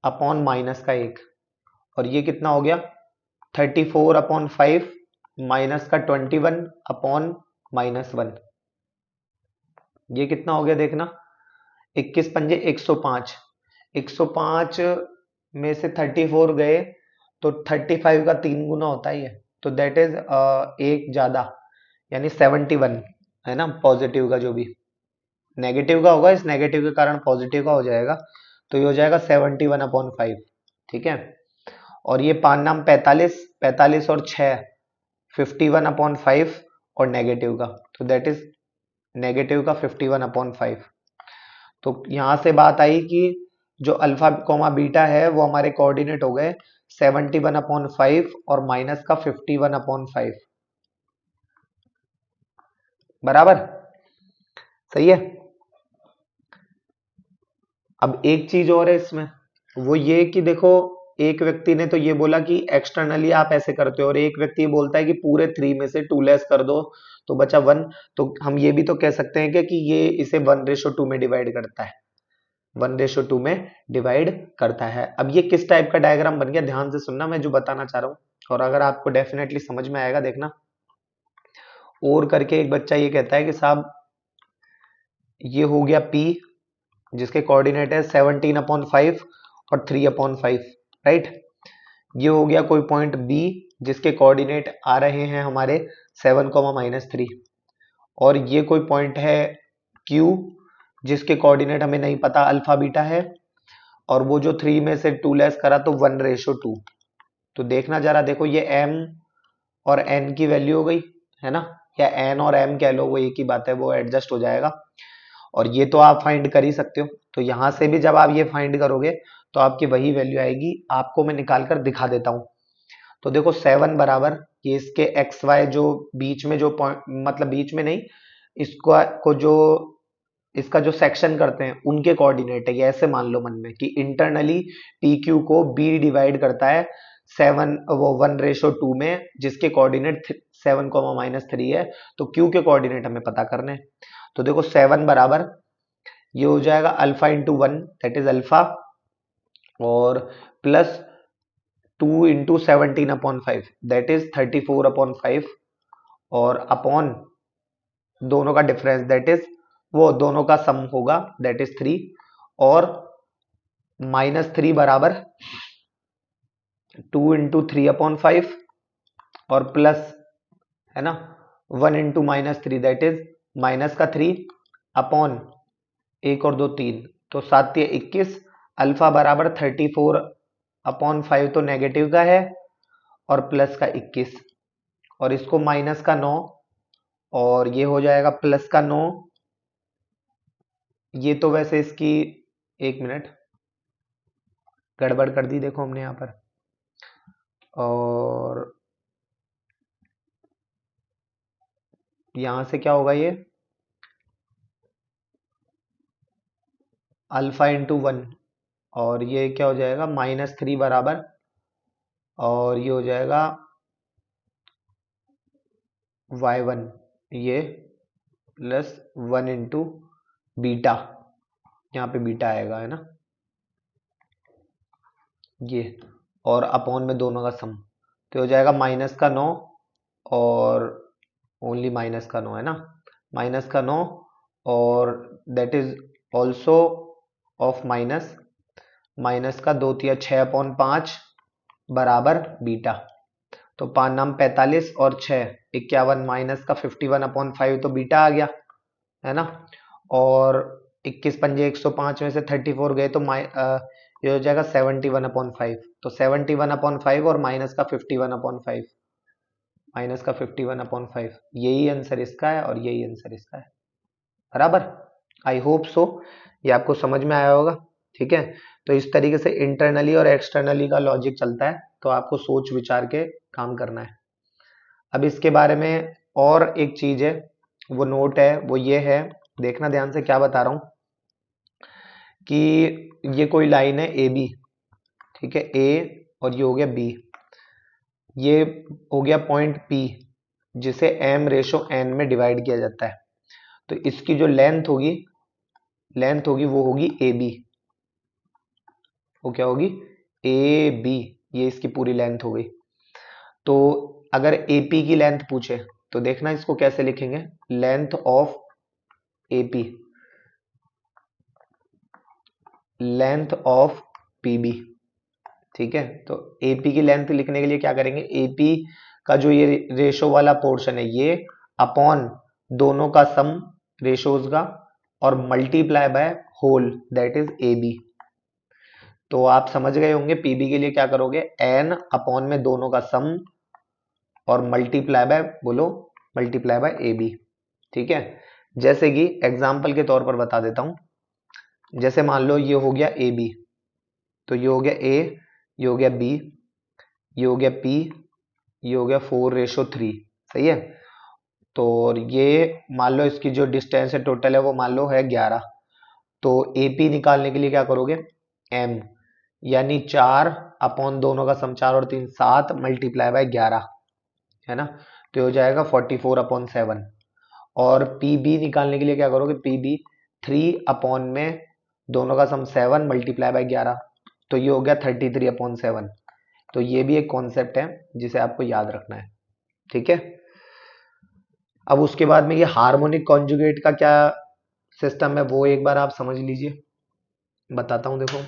अपॉन माइनस का 1, और ये कितना हो गया 34/5 माइनस का 21 अपॉन -1। ये कितना हो गया देखना, 21 पंजे 105, 105 में से 34 गए तो 35 का 3 गुना होता ही है, तो दैट इज एक ज्यादा, यानी 71, है ना। पॉजिटिव का जो भी नेगेटिव का होगा, इस नेगेटिव के कारण पॉजिटिव का हो जाएगा, तो ये हो जाएगा 71/5, ठीक है। और ये 5 नाम 45, 45 और 6 51/5 और नेगेटिव का, तो दैट इज नेगेटिव का 51/5। तो यहां से बात आई कि जो अल्फा कोमा बीटा है वो हमारे कोऑर्डिनेट हो गए 71/5 और माइनस का 51/5, बराबर, सही है। अब एक चीज और है इसमें, वो ये कि देखो, एक व्यक्ति ने तो ये बोला कि एक्सटर्नली आप ऐसे करते हो, और एक व्यक्ति बोलता है कि पूरे 3 में से 2 लेस कर दो तो बचा 1। तो हम ये भी तो कह सकते हैं कि ये इसे 1:2 में डिवाइड करता है, 1:2 में डिवाइड करता है। अब ये किस टाइप का डायग्राम बन गया, ध्यान से सुनना मैं जो बताना चाह रहा हूँ, और अगर आपको डेफिनेटली समझ में आएगा देखना। और करके एक बच्चा ये कहता है कि साहब ये हो गया P जिसके कोऑर्डिनेट है 17/5 और 3/5, राइट। ये हो गया कोई पॉइंट B जिसके कोऑर्डिनेट आ रहे हैं हमारे 7, -3, और ये कोई पॉइंट है Q जिसके कोऑर्डिनेट हमें नहीं पता, अल्फा बीटा है, और वो जो 3 में से 2 लेस करा तो 1:2। तो देखना जरा, देखो ये M और N की वैल्यू हो गई, है ना, या N और M कह लो, वो एक ही बात है, वो एडजस्ट हो जाएगा। और ये तो आप फाइंड कर ही सकते हो, तो यहां से भी जब आप ये फाइंड करोगे तो आपकी वही वैल्यू आएगी। आपको मैं निकाल कर दिखा देता हूं। तो देखो 7 बराबर ये इसके एक्स वाई जो बीच में जो पॉइंट, मतलब बीच में नहीं, इसको को जो इसका जो सेक्शन करते हैं उनके कोऑर्डिनेट है। ये ऐसे मान लो मन में कि इंटरनली पी क्यू को बी डिवाइड करता है 7 वो 1:2 में, जिसके कोऑर्डिनेट 7, -3 है। तो क्यू के कोऑर्डिनेट हमें पता करने हैं। तो देखो 7 बराबर ये हो जाएगा alpha into 1 that is alpha, और प्लस 2 × 17/5 दैट इज 34/5, और अपॉन दोनों का डिफरेंस दैट इज वो दोनों का सम होगा दैट इज 3, और -3 बराबर 2 × 3/5 और प्लस, है ना, 1 × -3 दैट इज माइनस का 3 अपॉन 1 और 2 3, तो 7×3 = 21। अल्फा बराबर 34/5 तो नेगेटिव का है, और प्लस का 21, और इसको माइनस का 9, और ये हो जाएगा प्लस का 9। ये तो वैसे इसकी, एक मिनट, गड़बड़ कर दी देखो हमने यहाँ पर, और यहां से क्या होगा, ये अल्फा इंटू 1, और ये क्या हो जाएगा -3 बराबर, और ये हो जाएगा y1, ये प्लस 1 इंटू बीटा, यहाँ पे बीटा आएगा, है ना, ये, और अपॉन में दोनों का सम, तो हो जाएगा माइनस का 9, और ओनली माइनस का 9, है ना, माइनस का 9, और that is also of minus, minus का 2 × 6/5 बराबर बीटा। तो 5 नाम 45 और 6 51, माइनस का 51/5 तो बीटा आ गया, है ना। और 21 पंजे 105 में से 34 गए तो ये हो जाएगा 71/5। तो 71/5 और माइनस का 51/5, माइनस का 51/5, यही आंसर इसका है और यही आंसर इसका है। बराबर, आई होप सो ये आपको समझ में आया होगा। ठीक है, तो इस तरीके से इंटरनली और एक्सटर्नली का लॉजिक चलता है, तो आपको सोच विचार के काम करना है। अब इसके बारे में और एक चीज है, वो नोट है, वो ये है, देखना ध्यान से क्या बता रहा हूं कि ये कोई लाइन है ए बी, ठीक है, ए और ये हो गया बी, ये हो गया पॉइंट पी जिसे एम रेशो एन में डिवाइड किया जाता है। तो इसकी जो लेंथ होगी वो होगी ए बी। वो क्या होगी, ए बी, ये इसकी पूरी लेंथ हो गई। तो अगर एपी की लेंथ पूछे तो देखना इसको कैसे लिखेंगे, length of AP, length of PB. ठीक है, तो एपी की लेंथ लिखने के लिए क्या करेंगे, एपी का जो ये रेशो वाला पोर्शन है ये अपॉन दोनों का सम रेशोज का और multiply by whole, that is A B. तो आप समझ गए होंगे पीबी के लिए क्या करोगे, एन अपॉन में दोनों का सम और मल्टीप्लाई बाय, बोलो मल्टीप्लाई बाय ए बी। ठीक है, जैसे कि एग्जाम्पल के तौर पर बता देता हूं, जैसे मान लो ये हो गया ए बी, तो ये हो गया ए, ये हो गया बी, ये हो गया पी, ये हो गया 4:3, सही है। तो ये मान लो इसकी जो डिस्टेंस है टोटल है वो मान लो है 11। तो एपी निकालने के लिए क्या करोगे, एम यानी 4 अपॉन दोनों का सम, 4 और 3 7 मल्टीप्लाई बाय 11, है ना, तो हो जाएगा 44/7। और पीबी निकालने के लिए क्या करोगे, पीबी 3 अपॉन में दोनों का सम 7 मल्टीप्लाई बाय 11, तो ये हो गया 33/7। तो ये भी एक कॉन्सेप्ट है जिसे आपको याद रखना है। ठीक है, अब उसके बाद में ये हार्मोनिक कॉन्जुगेट का क्या सिस्टम है वो एक बार आप समझ लीजिए, बताता हूं देखो।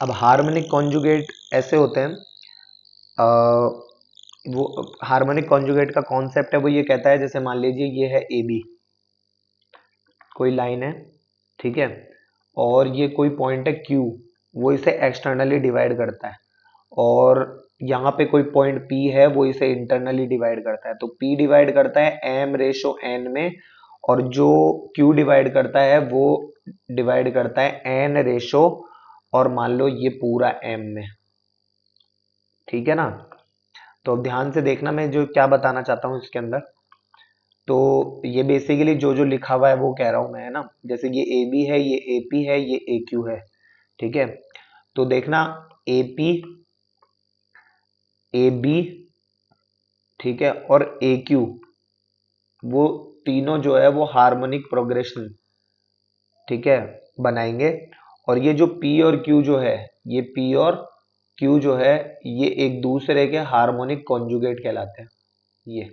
अब हार्मोनिक कॉन्जुगेट ऐसे होते हैं, वो हार्मोनिक कॉन्जुगेट का कॉन्सेप्ट है वो ये कहता है, जैसे मान लीजिए ये है ए बी, कोई लाइन है, ठीक है, और ये कोई पॉइंट है क्यू, वो इसे एक्सटर्नली डिवाइड करता है, और यहाँ पे कोई पॉइंट पी है वो इसे इंटरनली डिवाइड करता है। तो पी डिवाइड करता है एम रेशो एन में, और जो क्यू डिवाइड करता है वो डिवाइड करता है एन रेशो, और मान लो ये पूरा एम में। ठीक है ना, तो अब ध्यान से देखना मैं जो क्या बताना चाहता हूँ इसके अंदर। तो ये बेसिकली जो जो लिखा हुआ है वो कह रहा हूं मैं, है ना, जैसे ये ए बी है, ये ए पी है, ये ए क्यू है। ठीक है, तो देखना ए पी, ए बी, ठीक है, और ए क्यू, वो तीनों जो है वो हार्मोनिक प्रोग्रेशन, ठीक है, बनाएंगे। और ये जो पी और क्यू जो है, ये पी और क्यू जो है ये एक दूसरे के हार्मोनिक कॉन्जुगेट कहलाते हैं ये।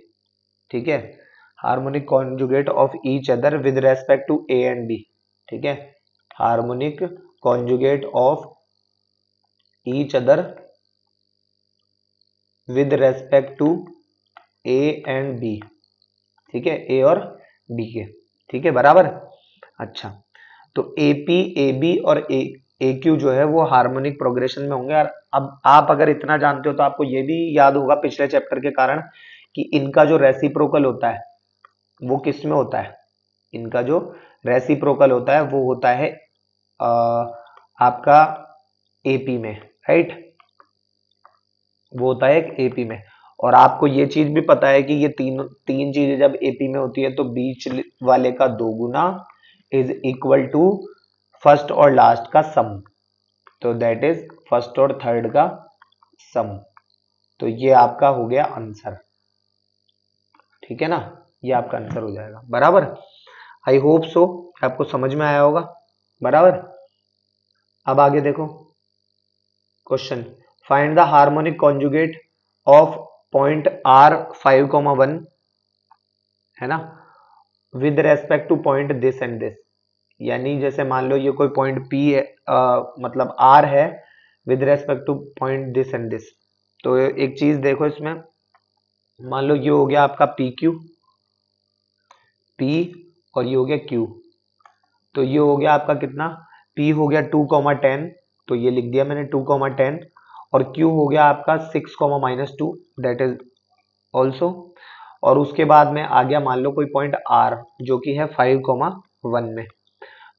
ठीक है, harmonic conjugate of each other with respect to A and B. ठीक है, harmonic conjugate of each other with respect to A and B. ठीक है, ए और बी के। ठीक है, बराबर। अच्छा, तो ए पी, ए बी और ए क्यू जो है वो हार्मोनिक प्रोग्रेशन में होंगे। और अब आप अगर इतना जानते हो तो आपको ये भी याद होगा पिछले चैप्टर के कारण कि इनका जो रेसिप्रोकल होता है वो किस में होता है, इनका जो रेसिप्रोकल होता है वो होता है अ, आपका एपी में, राइट, वो होता है एक एपी में। और आपको ये चीज भी पता है कि ये तीन तीन चीजें जब एपी में होती है तो बीच वाले का दोगुना इज इक्वल टू फर्स्ट और लास्ट का सम, तो दैट इज फर्स्ट और थर्ड का सम। तो ये आपका हो गया आंसर। ठीक है ना, ये आपका आंसर हो जाएगा। बराबर, आई होप सो आपको समझ में आया होगा। बराबर, अब आगे देखो question, find the harmonic conjugate of point R 5,1, है ना, with respect to point this and this. यानी जैसे मान लो ये कोई पॉइंट पी है, मतलब आर है, with respect to point this and this. तो एक चीज देखो इसमें, मान लो ये हो गया आपका पी क्यू, पी, और ये हो गया क्यू। तो ये हो गया आपका कितना, P हो गया 2,10, तो ये लिख दिया मैंने 2,10, और Q हो गया आपका 6,-2, दैट इज ऑल्सो, और उसके बाद में आ गया मान लो कोई पॉइंट R जो कि है 5,1 में।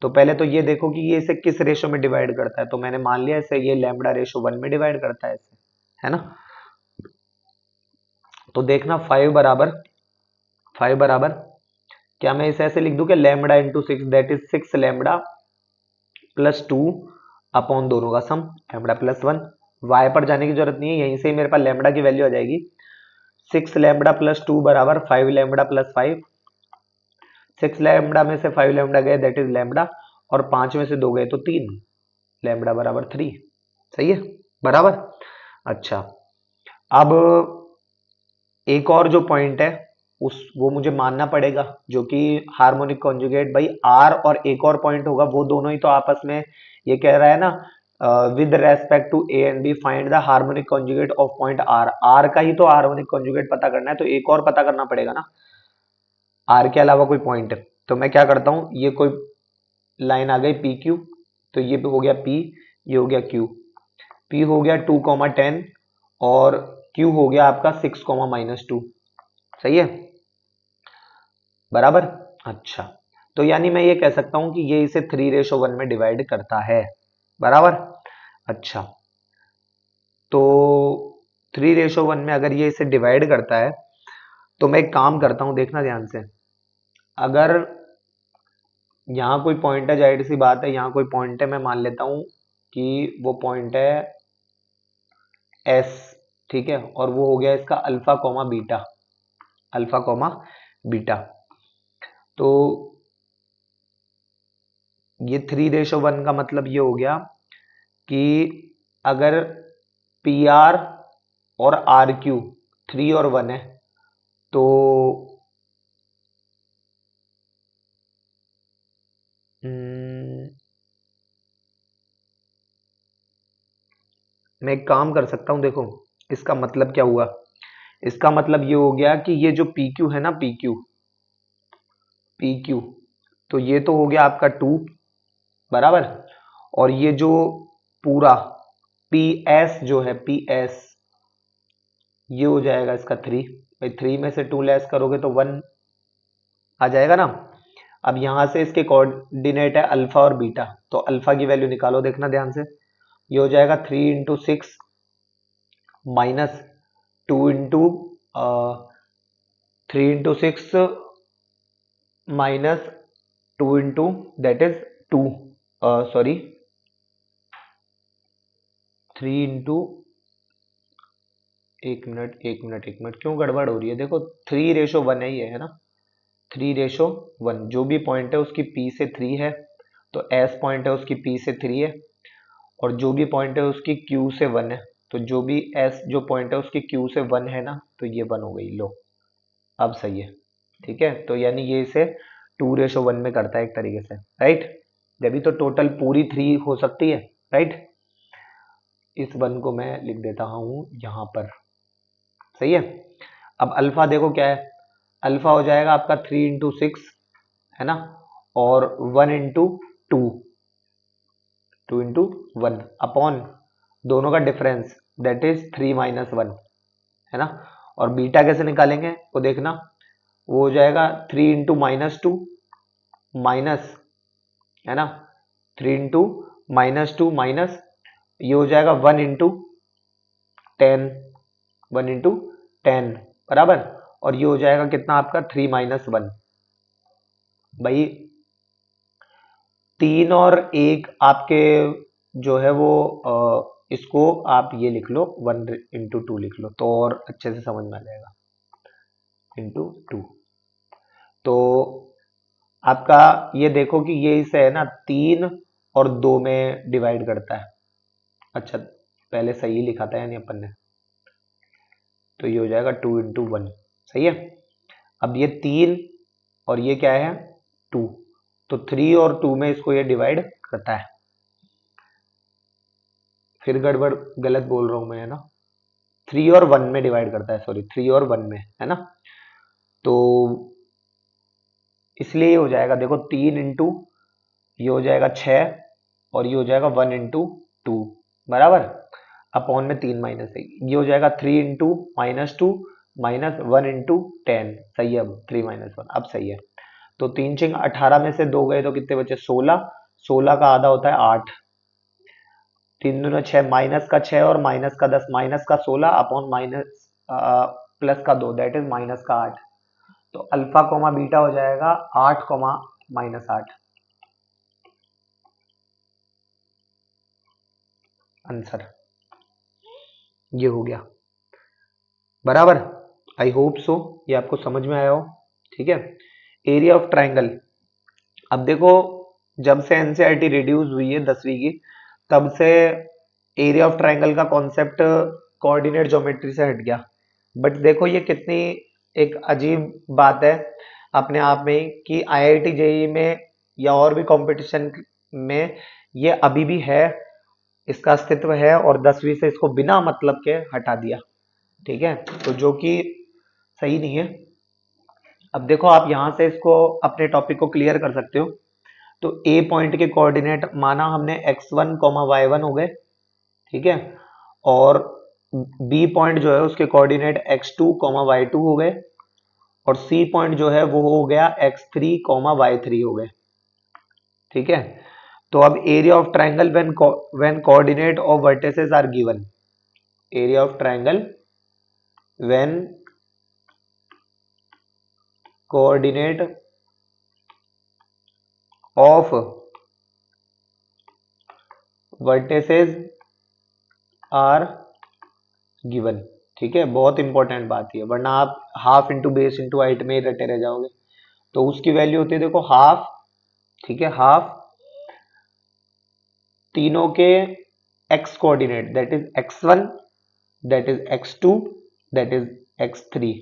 तो पहले तो ये देखो कि ये इसे किस रेशो में डिवाइड करता है, तो मैंने मान लिया इसे ये लैम्बडा रेशो 1 में डिवाइड करता है इसे, है ना। तो देखना 5 बराबर क्या मैं इसे ऐसे लिख दूं कि lambda into 6, that is 6 lambda plus 2 upon दोनों का सम लैम्बडा प्लस 1। वाई पर जाने की जरूरत नहीं है, यहीं से ही मेरे पास लैम्बडा की वैल्यू आ जाएगी। 6 लैम्बडा प्लस 2 बराबर 5 लैम्बडा प्लस 5। 6 लैम्बडा में से 5 लैम्बडा गए, दैट इज लैम्बडा, और 5 में से 2 गए तो 3, लैम्बडा बराबर 3। सही है, बराबर। अच्छा, अब एक और जो पॉइंट है उस वो मुझे मानना पड़ेगा, जो कि हार्मोनिक कॉन्जुगेट भाई आर, और एक और पॉइंट होगा, वो दोनों ही तो आपस में, ये कह रहा है ना with respect to A and B find the harmonic conjugate of point R. R का ही तो हार्मोनिक कॉन्जुगेट पता करना है, तो एक और पता करना पड़ेगा ना आर के अलावा कोई पॉइंट। तो मैं क्या करता हूं, ये कोई लाइन आ गई पी क्यू, तो ये हो गया पी, ये हो गया क्यू। पी हो गया 2,10, और क्यू हो गया आपका 6,-2। सही है, बराबर। अच्छा, तो यानी मैं ये कह सकता हूं कि ये इसे 3:1 में डिवाइड करता है, बराबर। अच्छा, तो 3:1 में अगर ये इसे डिवाइड करता है, तो मैं एक काम करता हूं, देखना ध्यान से। अगर यहाँ कोई पॉइंट है, जाहिर सी बात है यहाँ कोई पॉइंट है, मैं मान लेता हूं कि वो पॉइंट है एस, ठीक है, और वो हो गया इसका alpha comma beta, alpha comma beta. तो ये 3:1 का मतलब ये हो गया कि अगर पी आर और आर क्यू 3 और 1 है, तो मैं एक काम कर सकता हूं, देखो इसका मतलब क्या हुआ। इसका मतलब ये हो गया कि ये जो पी क्यू है ना, पी क्यू, पी क्यू, तो ये तो हो गया आपका 2, बराबर, और ये जो पूरा पी एस जो है, पी एस, ये हो जाएगा इसका 3। भाई 3 में से 2 लेस करोगे तो 1 आ जाएगा ना। अब यहां से इसके कोऑर्डिनेट है अल्फा और बीटा, तो अल्फा की वैल्यू निकालो, देखना ध्यान से। ये हो जाएगा 3 × 6 minus 2 3 × 6 minus 2 that is 2, sorry 3 एक मिनट क्यों गड़बड़ हो रही है, देखो 3:1 है ये, है ना। 3:1, जो भी पॉइंट है उसकी पी से 3 है, तो एस पॉइंट है उसकी पी से 3 है, और जो भी पॉइंट है उसकी क्यू से 1 है, तो जो भी एस जो पॉइंट है उसकी क्यू से 1 है ना, तो ये 1 हो गई, लो अब सही है। ठीक है, तो यानी ये इसे 2:1 में करता है एक तरीके से, राइट। जब तो टोटल पूरी 3 हो सकती है, राइट। इस 1 को मैं लिख देता हूं यहां पर, सही है। अब अल्फा देखो क्या है, अल्फा हो जाएगा आपका 3 × 6, है ना, और 1 × 2, 2 × 1 अपॉन दोनों का डिफरेंस, दैट इज 3 - 1, है ना। और बीटा कैसे निकालेंगे वो देखना, वो हो जाएगा 3 × -2 माइनस, है ना, 3 × -2 माइनस, ये हो जाएगा 1 × 10, 1 × 10, बराबर, और ये हो जाएगा कितना आपका 3 - 1। भाई 3 और 1 आपके जो है वो इसको आप ये लिख लो 1 × 2 लिख लो, तो और अच्छे से समझ में आ जाएगा, × 2। तो आपका ये देखो कि ये इसे है ना 3 और 2 में डिवाइड करता है। अच्छा, पहले सही लिखा था यानी अपन ने, तो ये हो जाएगा 2 × 1, सही है। अब ये 3 और ये क्या है 2, तो 3 और 2 में इसको ये डिवाइड करता है। फिर गड़बड़ गलत बोल रहा हूं मैं, है ना, 3 और 1 में डिवाइड करता है, सॉरी 3 और 1 में, है ना। तो इसलिए हो जाएगा देखो 3 × ये हो जाएगा 6 और ये हो जाएगा 1 into 2 बराबर, अपॉन में 3 माइनस है, ये हो जाएगा 3 into -2 -1 into 10, सही है। अब 3 - 1 अब सही है। तो 3×6 = 18 में से 2 गए तो कितने बचे? 16, 16 का आधा होता है 8, 3×2 = 6, माइनस का 6 और माइनस का 10, माइनस का 16 अपॉन माइनस प्लस का 2 दैट इज माइनस का 8। तो अल्फा कोमा बीटा हो जाएगा 8, -8 आंसर, ये हो गया बराबर। आई होप सो ये आपको समझ में आया हो। ठीक है, एरिया ऑफ ट्राइंगल। अब देखो, जब से एनसीईआरटी रिड्यूस हुई है 10वीं की, तब से एरिया ऑफ ट्राइंगल का कॉन्सेप्ट कोऑर्डिनेट ज्योमेट्री से हट गया। बट देखो ये कितनी एक अजीब बात है अपने आप में कि आईआईटी जेईई में या और भी कंपटीशन में ये अभी भी है, इसका अस्तित्व है, और 10वीं से इसको बिना मतलब के हटा दिया। ठीक है, तो जो कि सही नहीं है। अब देखो आप यहां से इसको अपने टॉपिक को क्लियर कर सकते हो। तो ए पॉइंट के कोऑर्डिनेट माना हमने x1, y1 हो गए, ठीक है, और बी पॉइंट जो है उसके कोऑर्डिनेट x2, y2 हो गए, और सी पॉइंट जो है वो हो गया x3, y3 हो गए। ठीक है, तो अब area of triangle when coordinate of vertices are given, area of triangle when coordinate of vertices are given. ठीक है, बहुत इंपॉर्टेंट बात है, वरना आप half into base into height में ही रटे रह जाओगे। तो उसकी वैल्यू होती है देखो हाफ, ठीक है, हाफ तीनों के x coordinate that is x1, that is x2, that is x3।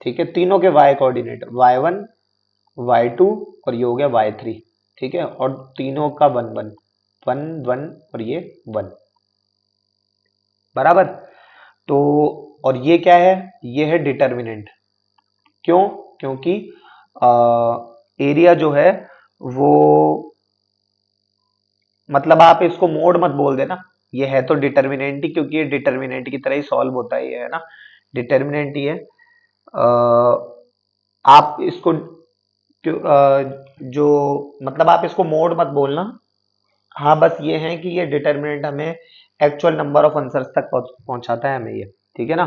ठीक है, तीनों के y कोऑर्डिनेट y1, y2 और ये हो गया y3। ठीक है, और तीनों का 1 1 1 1 और ये 1 बराबर। तो और ये क्या है? ये है डिटर्मिनेंट। क्यों? क्योंकि एरिया जो है वो, मतलब आप इसको मोड मत बोल देना, ये है तो डिटर्मिनेंट ही, क्योंकि ये डिटर्मिनेंट की तरह ही सॉल्व होता है, ये है ना, डिटर्मिनेंट ही है। आप इसको जो, मतलब आप इसको मोड मत बोलना। हाँ, बस ये है कि ये डिटर्मिनेंट हमें एक्चुअल नंबर ऑफ आंसर्स तक पहुंचाता है हमें ये। ठीक है ना,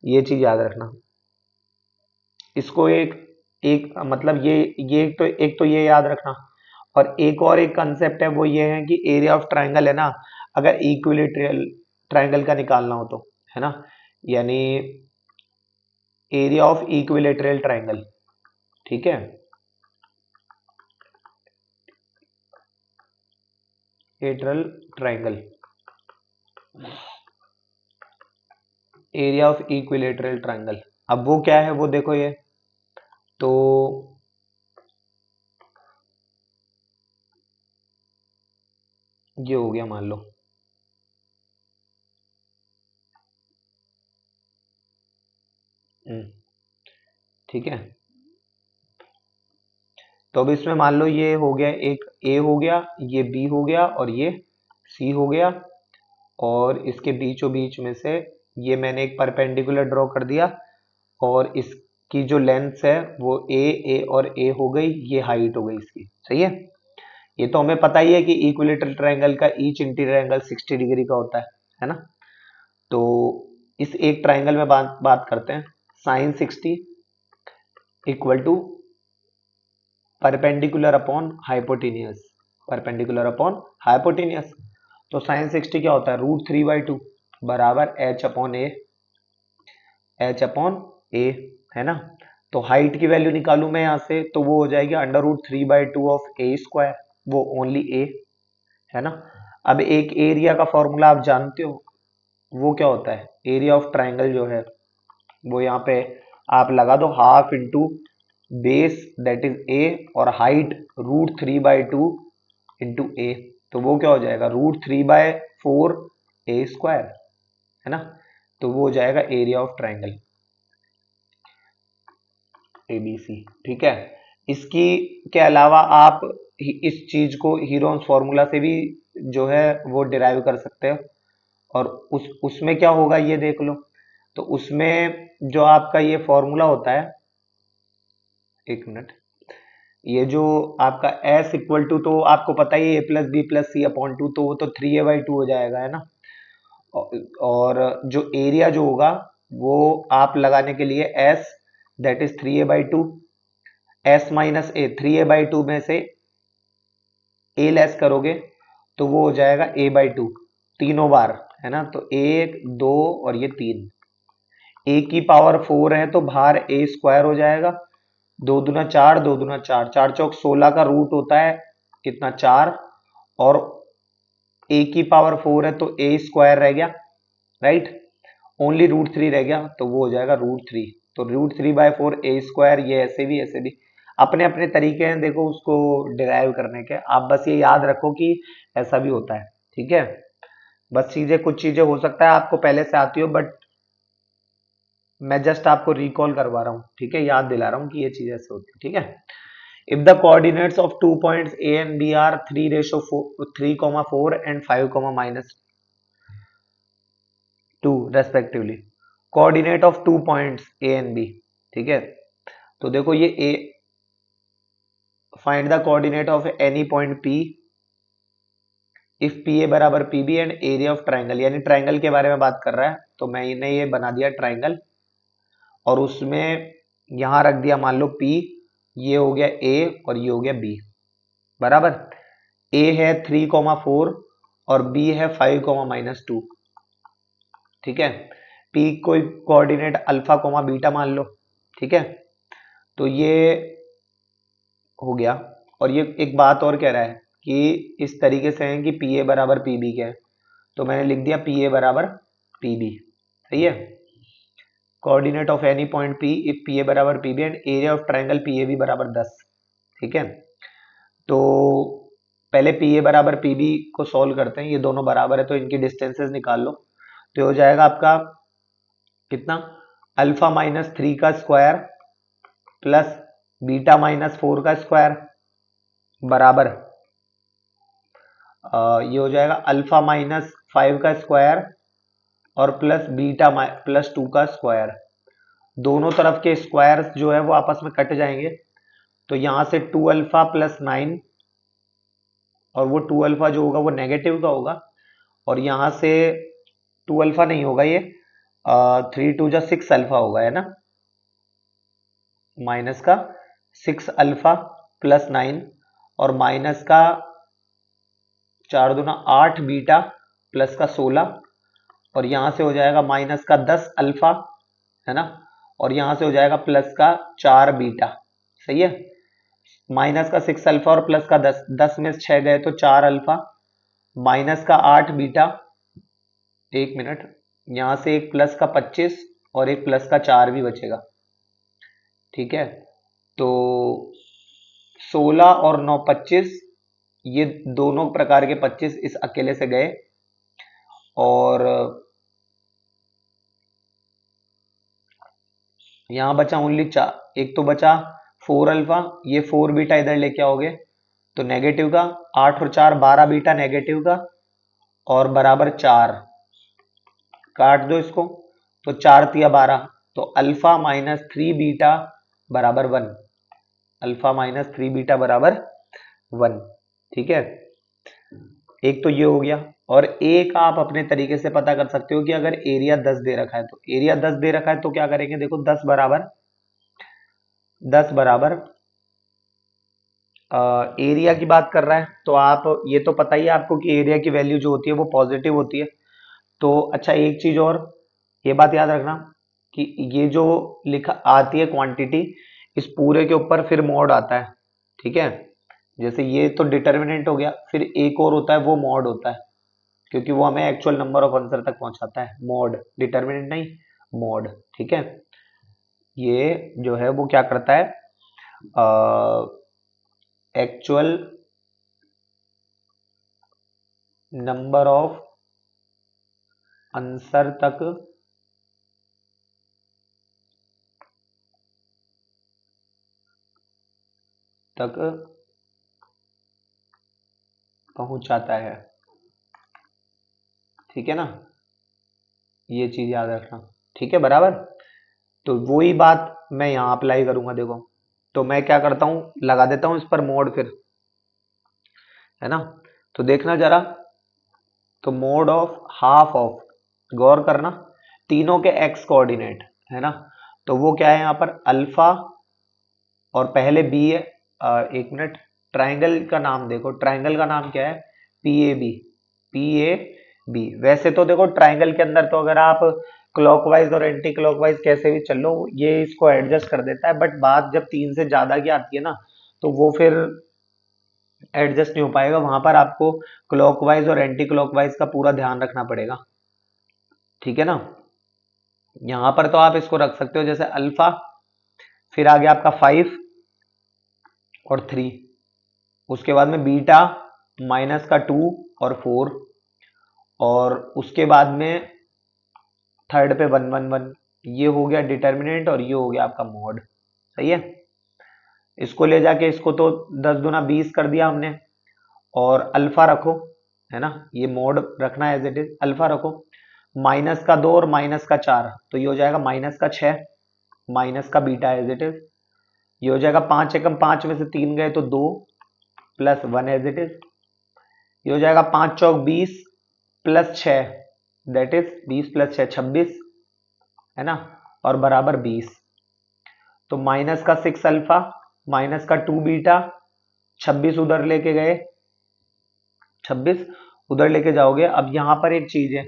ये चीज याद रखना। इसको एक एक मतलब ये एक तो ये याद रखना। और एक कंसेप्ट है, वो ये है कि एरिया ऑफ ट्राइंगल है ना, अगर इक्विलेटरल ट्राइंगल का निकालना हो तो, है ना, यानी एरिया ऑफ इक्विलेटरल ट्राइंगल। ठीक है, lateral triangle, area of equilateral triangle. अब वो क्या है, वो देखो ये, तो ये हो गया मान लो, ठीक है, तो अब इसमें मान लो ये हो गया, एक ए हो गया, ये बी हो गया और ये सी हो गया, और इसके बीचों बीच में से ये मैंने एक परपेंडिकुलर ड्रॉ कर दिया, और इसकी जो लेंथ है वो ए और ए हो गई, ये हाइट हो गई इसकी। सही है, ये तो हमें पता ही है कि इक्विलेटरल ट्रायंगल का ईच इंटीरियर एंगल 60 डिग्री का होता है ना। तो इस एक ट्रायंगल में बात करते हैं, sine 60 equal to perpendicular upon hypotenuse, perpendicular upon hypotenuse. तो साइन 60 क्या होता है? √3/2 बराबर h अपॉन ए, है ना। तो हाइट की वैल्यू निकालू मैं यहाँ से, तो वो हो जाएगी √3/2 ऑफ ए स्क्वायर, वो ओनली ए, है ना। अब एक एरिया का फॉर्मूला आप जानते हो, वो क्या होता है? एरिया ऑफ ट्राइंगल जो है वो यहाँ पे आप लगा दो, half into base that is ए, और हाइट √3/2 इंटू ए, तो वो क्या हो जाएगा? √3/4 ए स्क्वायर, है ना। तो वो हो जाएगा एरिया ऑफ ट्राइंगल एबीसी। ठीक है, इसकी के अलावा आप इस चीज को हीरोन्स फॉर्मूला से भी जो है वो डिराइव कर सकते हो। और उसमें क्या होगा ये देख लो। तो उसमें जो आपका ये फॉर्मूला होता है, एक मिनट, ये जो आपका S इक्वल टू, तो आपको पता ही है A+B+C/2, तो वो तो 3A/2 हो जाएगा, है ना। और जो एरिया जो होगा वो आप लगाने के लिए S, that is 3A/2, S minus A, 3A/2 में से ए लेस करोगे तो वो हो जाएगा A/2 तीनों बार, है ना। तो 1 2 और ये 3, ए की पावर 4 है तो बाहर ए स्क्वायर हो जाएगा। 2 दूना 4, 2 दूना 4, 4 चौक 16 का रूट होता है कितना, 4। और ए की पावर 4 है तो ए स्क्वायर रह गया, राइट। ओनली √3 रह गया तो वो हो जाएगा √3। तो √3/4 ए स्क्वायर, ये ऐसे भी अपने अपने तरीके हैं देखो उसको डिराइव करने के। आप बस ये याद रखो कि ऐसा भी होता है, ठीक है। बस चीजें, कुछ चीजें हो सकता है आपको पहले से आती हो, बट मैं जस्ट आपको रिकॉल करवा रहा हूँ, ठीक है, याद दिला रहा हूँ कि ये चीज ऐसे होती है, ठीक है। If the coordinates of 2 points A and B are 3:4 and 5:-2 respectively, coordinate of 2 points A and B, ठीक है। तो देखो ये A, find the coordinate of any point P if P A बराबर P B and area of triangle, यानी triangle के बारे में बात कर रहा है। तो मैंने ये बना दिया ट्राइंगल, और उसमें यहां रख दिया मान लो पी, ये हो गया ए और ये हो गया बी, बराबर। ए है 3,4 और बी है 5,-2, ठीक है। पी कोई कोऑर्डिनेट अल्फा कोमा बीटा मान लो, ठीक है। तो ये हो गया। और ये एक बात और कह रहा है कि इस तरीके से है कि पी ए बराबर पी बी के है, तो मैंने लिख दिया पी ए बराबर पी बी, सही है। Coordinate of any point P if P A बराबर P B and area of triangle P A B बराबर 10, ठीक है। तो पहले पी ए बराबर पी बी को सॉल्व करते हैं, ये दोनों बराबर है तो इनकी डिस्टेंसेस निकाल लो। तो हो जाएगा आपका कितना, अल्फा-3 का स्क्वायर प्लस बीटा-4 का स्क्वायर बराबर ये हो जाएगा अल्फा-5 का स्क्वायर और प्लस बीटा+2 का स्क्वायर। दोनों तरफ के स्क्वायर्स जो है वो आपस में कट जाएंगे, तो यहां से 2α+9, और वो 2α जो होगा वो नेगेटिव का होगा, और यहां से 2α नहीं होगा, ये 3 2 6 होगा, है ना। माइनस का 6α+9 और माइनस का 4 दूना 8 बीटा प्लस का 16, और यहां से हो जाएगा माइनस का 10α, है ना। और यहां से हो जाएगा प्लस का 4 बीटा, सही है। माइनस का 6α और प्लस का 10, 10 में से 6 गए तो 4α, माइनस का 8 बीटा, एक मिनट, यहां से एक प्लस का 25 और एक प्लस का 4 भी बचेगा, ठीक है। तो 16 और 9 25, ये दोनों प्रकार के 25 इस अकेले से गए, और यहां बचा ओनली 4, एक तो बचा 4α, ये 4 बीटा इधर लेके आओगे तो नेगेटिव का, 8 और 4 12 बीटा नेगेटिव का, और बराबर 4, काट दो इसको, तो 4 तिया 12, तो अल्फा-3 बीटा बराबर 1, अल्फा-3 बीटा बराबर 1, ठीक है। एक तो ये हो गया। और एक आप अपने तरीके से पता कर सकते हो कि अगर एरिया 10 दे रखा है, तो एरिया 10 दे रखा है तो क्या करेंगे, देखो 10 बराबर एरिया की बात कर रहा है, तो आप ये तो पता ही है आपको कि एरिया की वैल्यू जो होती है वो पॉजिटिव होती है। तो अच्छा, एक चीज और, ये बात याद रखना कि ये जो लिखा आती है क्वांटिटी, इस पूरे के ऊपर फिर मॉड आता है, ठीक है। जैसे ये तो डिटर्मिनेंट हो गया, फिर एक और होता है वो मॉड होता है, क्योंकि वो हमें एक्चुअल नंबर ऑफ आंसर तक पहुंचाता है। मॉड, डिटर्मिनेंट नहीं, मॉड, ठीक है। ये जो है वो क्या करता है, एक्चुअल नंबर ऑफ आंसर तक तक पहुंचाता है। ठीक है ना, ये चीज याद रखना। ठीक है, बराबर। तो वही बात मैं यहाँ अप्लाई करूंगा। देखो, तो मैं क्या करता हूँ, लगा देता हूँ इस पर मोड फिर, है ना। तो देखना जरा, तो मोड ऑफ हाफ ऑफ, गौर करना, तीनों के एक्स कोऑर्डिनेट, है ना। तो वो क्या है यहाँ पर, अल्फा और पहले बी है। एक मिनट, ट्राइंगल का नाम देखो, ट्राइंगल का नाम क्या है, P A B. P A B. वैसे तो देखो ट्राइंगल के अंदर तो अगर आप क्लॉकवाइज और एंटी क्लॉकवाइज कैसे भी चलो, ये इसको एडजस्ट कर देता है, बट बात जब तीन से ज्यादा की आती है ना, तो वो फिर एडजस्ट नहीं हो पाएगा। वहां पर आपको क्लॉकवाइज और एंटी क्लॉकवाइज का पूरा ध्यान रखना पड़ेगा। ठीक है ना। यहां पर तो आप इसको रख सकते हो जैसे अल्फा, फिर आ गया आपका 5 और 3, उसके बाद में बीटा माइनस का 2 और 4, और उसके बाद में थर्ड पे 1 1 1। ये हो गया डिटर्मिनेंट और ये हो गया आपका मोड। सही है। इसको ले जाके इसको तो 10 दूना 20 कर दिया हमने, और अल्फा रखो, है ना, ये मोड रखना है एज इट इज, अल्फा रखो। माइनस का 2 और माइनस का 4, तो ये हो जाएगा माइनस का 6, माइनस का बीटा एज इट इज। ये हो जाएगा 5 एकम 5 में से 3 गए तो 2 प्लस 1 एज इट इज। ये हो जाएगा 5 चौक 20 प्लस 6, दैट इज 20 प्लस 6 26, है ना, और बराबर 20। तो माइनस का 6 अल्फा, माइनस का 2 बीटा, 26 उधर लेके गए, 26 उधर लेके जाओगे। अब यहां पर एक चीज है,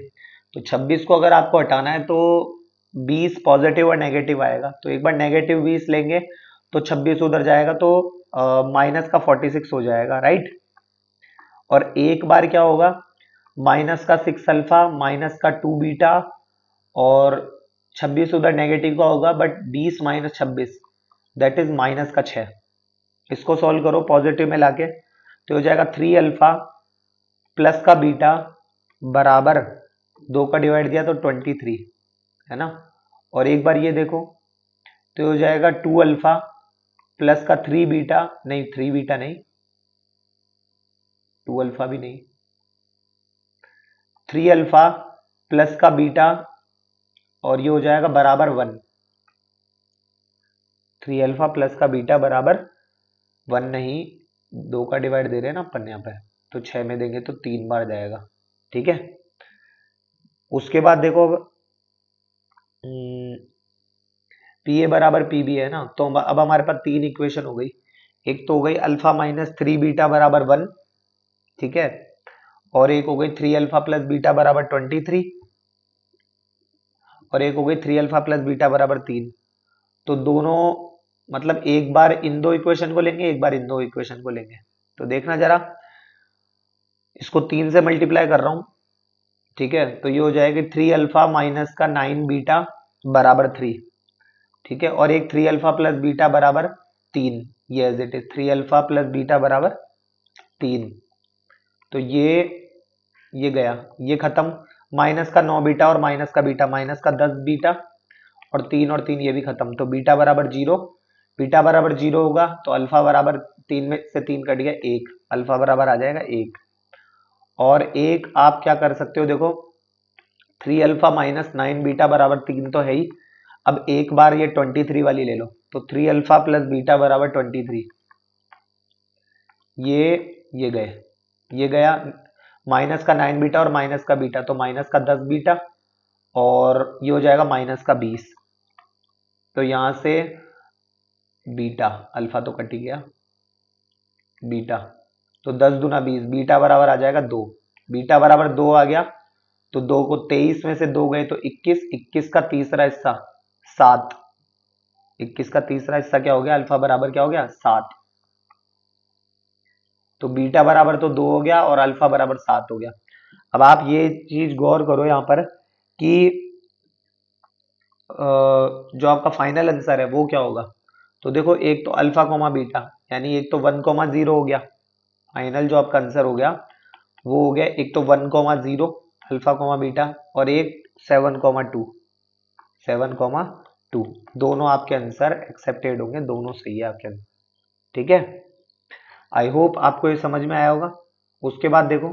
तो 26 को अगर आपको हटाना है तो 20 पॉजिटिव और नेगेटिव आएगा, तो एक बार नेगेटिव 20 लेंगे तो 26 उधर जाएगा, तो माइनस का 46 हो जाएगा, राइट। और एक बार क्या होगा, माइनस का 6 अल्फा, माइनस का 2 बीटा, और 26 उधर नेगेटिव का होगा, but 20 minus 26 that is minus का 6। इसको सॉल्व करो पॉजिटिव में लाके, तो हो जाएगा 3 अल्फा प्लस का बीटा बराबर 2 का डिवाइड दिया तो 23, है ना। और एक बार ये देखो, तो हो जाएगा 2 अल्फा प्लस का 3 बीटा, नहीं 3 बीटा नहीं, 2 अल्फा भी नहीं, 3 अल्फा प्लस का बीटा, और ये हो जाएगा बराबर 1। 3 अल्फा प्लस का बीटा बराबर 1 नहीं, 2 का डिवाइड दे रहे हैं ना अपन यहाँ पे, तो 6 में देंगे तो 3 बार जाएगा। ठीक है। उसके बाद देखो, पी ए बराबर पी बी है ना, तो अब हमारे पास तीन इक्वेशन हो गई। एक तो हो गई अल्फा माइनस 3 बीटा बराबर 1, ठीक है, और एक हो गई 3 अल्फा प्लस बीटा बराबर 23, और एक हो गई 3 अल्फा प्लस बीटा बराबर 3। तो दोनों, मतलब एक बार इन दो इक्वेशन को लेंगे, एक बार इन दो इक्वेशन को लेंगे। तो देखना जरा, इसको 3 से मल्टीप्लाई कर रहा हूं, ठीक है, तो ये हो जाएगी 3 अल्फा माइनस का 9 बीटा बराबर 3, ठीक है, और एक 3 अल्फा प्लस बीटा बराबर 3, ये as it is 3 alpha plus beta बराबर 3। तो ये गया, ये खत्म, माइनस का 9 बीटा और माइनस का बीटा, माइनस का 10 बीटा, और 3 और 3 ये भी खत्म, तो बीटा बराबर 0। बीटा बराबर 0 होगा तो अल्फा बराबर 3 में से 3 कट गया 1, अल्फा बराबर आ जाएगा 1। और एक आप क्या कर सकते हो, देखो 3 अल्फा माइनस 9 बीटा बराबर 3 तो है ही, अब एक बार ये 23 वाली ले लो, तो 3 अल्फा प्लस बीटा बराबर 23, ये गए, ये गया, माइनस का 9 बीटा और माइनस का बीटा, तो माइनस का 10 बीटा, और ये हो जाएगा माइनस का 20। तो यहां से बीटा, अल्फा तो कट ही गया, बीटा, तो 10 दूना 20, बीटा बराबर आ जाएगा 2, बीटा बराबर 2 आ गया, तो 2 को 23 में से 2 गए तो 21, 21 का तीसरा हिस्सा 7, 21 का तीसरा हिस्सा क्या हो गया, अल्फा बराबर क्या हो गया 7। तो बीटा बराबर तो 2 हो गया और अल्फा बराबर 7 हो गया। अब आप ये चीज गौर करो यहाँ पर कि जो आपका फाइनल आंसर है वो क्या होगा। तो देखो, एक तो अल्फा कोमा बीटा, यानी एक तो 1,0 हो गया, फाइनल जो आपका आंसर हो गया वो हो गया, एक तो 1,0 अल्फा कोमा बीटा, और एक 7,2, 7,2, दोनों आपके आंसर एक्सेप्टेड होंगे, दोनों सही है आपके आंसर। ठीक है, आई होप आपको ये समझ में आया होगा। उसके बाद देखो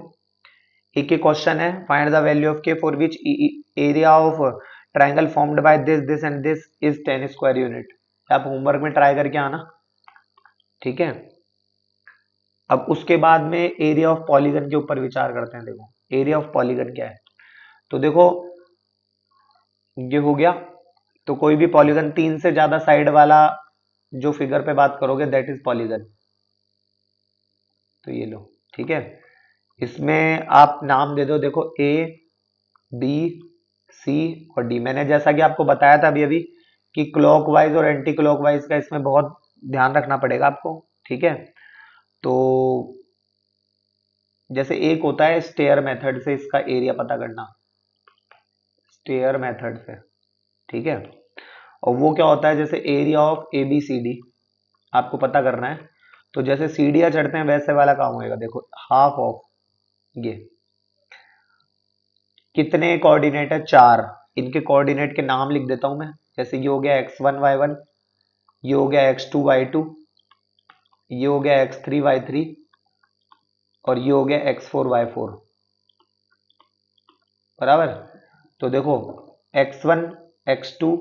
एक एक क्वेश्चन है, फाइंड द वैल्यू ऑफ के for which area of triangle formed by this and this is 10 square unit. आप होमवर्क में ट्राई करके आना, ठीक है। अब उसके बाद में एरिया ऑफ पॉलीगन के ऊपर विचार करते हैं। देखो एरिया ऑफ पॉलीगन क्या है, तो देखो ये हो गया। तो कोई भी पॉलीगन 3 से ज्यादा साइड वाला जो फिगर पे बात करोगे दैट इज पॉलीगन। तो ये लो, ठीक है। इसमें आप नाम दे दो, देखो ए बी सी और डी। मैंने जैसा कि आपको बताया था अभी अभी कि क्लॉकवाइज और एंटी क्लॉकवाइज का इसमें बहुत ध्यान रखना पड़ेगा आपको, ठीक है। तो जैसे एक होता है स्टेयर मेथड से इसका एरिया पता करना, स्टेयर मेथड से, ठीक है। और वो क्या होता है, जैसे area of A B C D आपको पता करना है। तो जैसे सीढ़ियां चढ़ते हैं वैसे वाला काम होएगा। देखो हाफ ऑफ ये कितने कोऑर्डिनेट है, 4। इनके कोऑर्डिनेट के नाम लिख देता हूं मैं। जैसे ये हो गया x1 y1, ये हो गया x2 y2, ये हो गया x3 y3 और ये हो गया x4 y4, बराबर। तो देखो x1 x2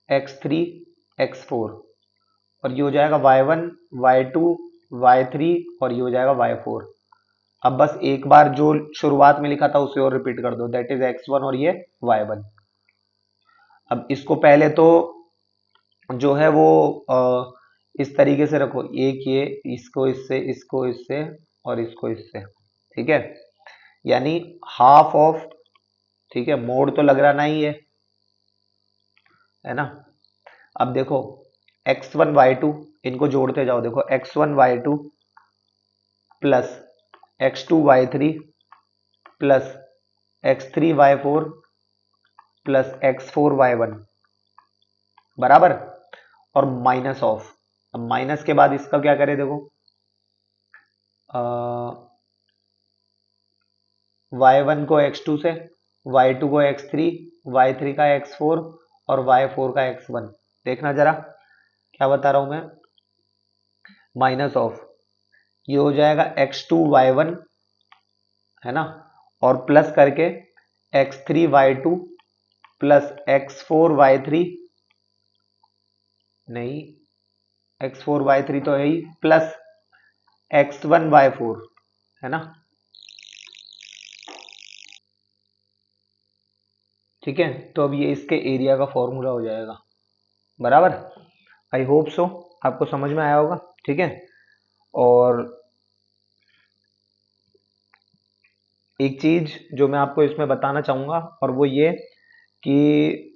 x3 x4 और ये हो जाएगा y1 y2 y3 और ये हो जाएगा y4। अब बस एक बार जो शुरुआत में लिखा था उसे और रिपीट कर दो, दैट इज x1 और ये y1। अब इसको पहले तो जो है वो इस तरीके से रखो, एक ये, इसको इससे और इसको इससे, ठीक है। यानी हाफ ऑफ, ठीक है, मोड तो लग रहा नहीं है ना। अब देखो x1 y2 इनको जोड़ते जाओ। देखो x1 y2 plus x2 y3 plus x3 y4 plus x4 y1, बराबर। और माइनस ऑफ, अब माइनस के बाद इसका क्या करें, देखो y1 को x2 से, y2 को x3, y3 का x4 और y4 का x1। देखना जरा क्या बता रहा हूं मैं, माइनस ऑफ ये हो जाएगा x2 y1, है ना, और प्लस करके x3 y2 plus x4 y3, नहीं x4 y3 तो है ही, प्लस x1 y4, है ना, ठीक है। तो अब ये इसके एरिया का फॉर्मूला हो जाएगा, बराबर। आई होप सो आपको समझ में आया होगा, ठीक है। और एक चीज जो मैं आपको इसमें बताना चाहूंगा और वो ये कि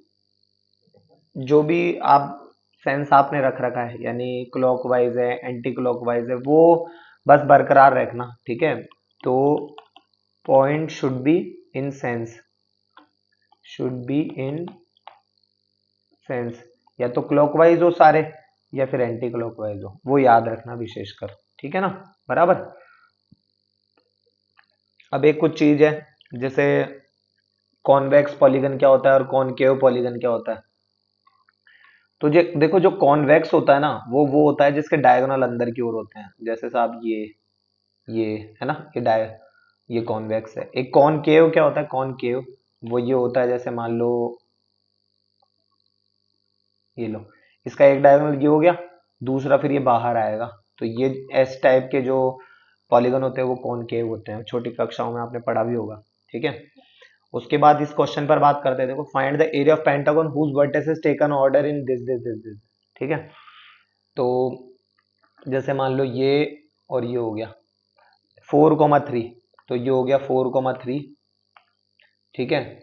जो भी आप सेंस आपने रख रखा है, यानी क्लॉकवाइज है एंटी क्लॉकवाइज है, वो बस बरकरार रखना, ठीक है। तो point should be in sense, should be in sense, या तो क्लॉकवाइज हो सारे या फिर एंटी क्लॉकवाइज हो, वो याद रखना विशेषकर, ठीक है ना, बराबर। अब एक कुछ चीज है, जैसे कॉन्वेक्स पॉलीगन क्या होता है और कॉनकेव पॉलीगन क्या होता है। तो देखो जो कॉन्वेक्स होता है ना वो होता है जिसके डायगोनल अंदर की ओर होते हैं। जैसे साहब ये है ना, ये कॉन्वेक्स है। एक कॉनकेव क्या होता है, कॉनकेव वो ये होता है, जैसे मान लो ये लो, इसका एक डायगोनल ये हो गया, दूसरा फिर ये बाहर आएगा। तो ये एस टाइप के जो पॉलीगन होते हैं वो कॉनकेव होते हैं, छोटी कक्षाओं में आपने पढ़ा भी होगा, ठीक है। उसके बाद इस क्वेश्चन पर बात करते हैं। देखो find the area of pentagon whose vertices taken order in this, ठीक है। तो जैसे मान लो ये और ये हो गया 4,3, तो ये हो गया 4,3, ठीक है।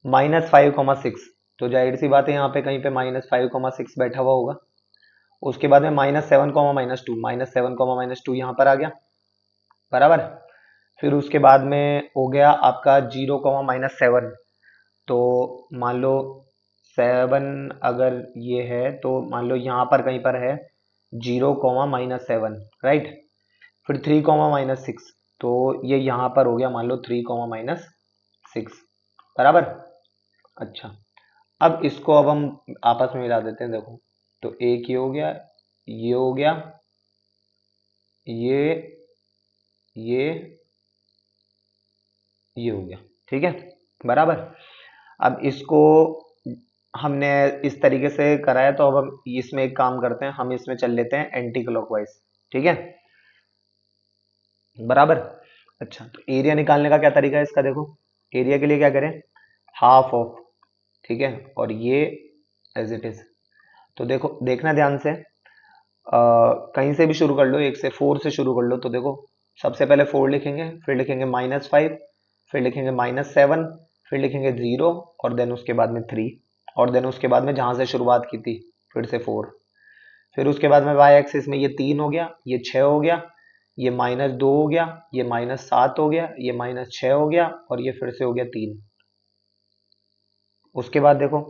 -5,6, तो जाहिर सी बात है यहाँ पे कहीं पे -5,6 बैठा हुआ होगा। उसके बाद में -7, -2 यहाँ पर आ गया, बराबर। फिर उसके बाद में हो गया आपका 0, -7, तो मान लो 7 अगर ये है तो मान लो यहाँ पर कहीं पर है 0, -7, राइट। फिर 3, -6, तो ये यहाँ पर हो गया मान लो 3, -6, बराबर। अच्छा, अब इसको अब हम आपस में मिला देते हैं। देखो तो एक ये हो गया, ये हो गया, ये ये ये हो गया, ठीक है, बराबर। अब इसको हमने इस तरीके से करा है, तो अब हम इसमें एक काम करते हैं, हम इसमें चल लेते हैं एंटी क्लॉकवाइज, ठीक है, बराबर। अच्छा, तो एरिया निकालने का क्या तरीका है इसका, देखो एरिया के लिए क्या करें, हाफ ऑफ, ठीक है, और ये एज इट इज। तो देखो, देखना ध्यान से, कहीं से भी शुरू कर लो, एक से, 4 से शुरू कर लो, तो देखो सबसे पहले 4 लिखेंगे, फिर लिखेंगे -5, फिर लिखेंगे -7, फिर लिखेंगे 0, और देन उसके बाद में 3, और देन उसके बाद में जहां से शुरुआत की थी फिर से 4, फिर उसके बाद में वाई एक्सिस में ये 3 हो गया, ये 6 हो गया, ये -2 हो गया, ये -7 हो गया, ये -6 हो गया, और ये फिर से हो गया 3। उसके बाद देखो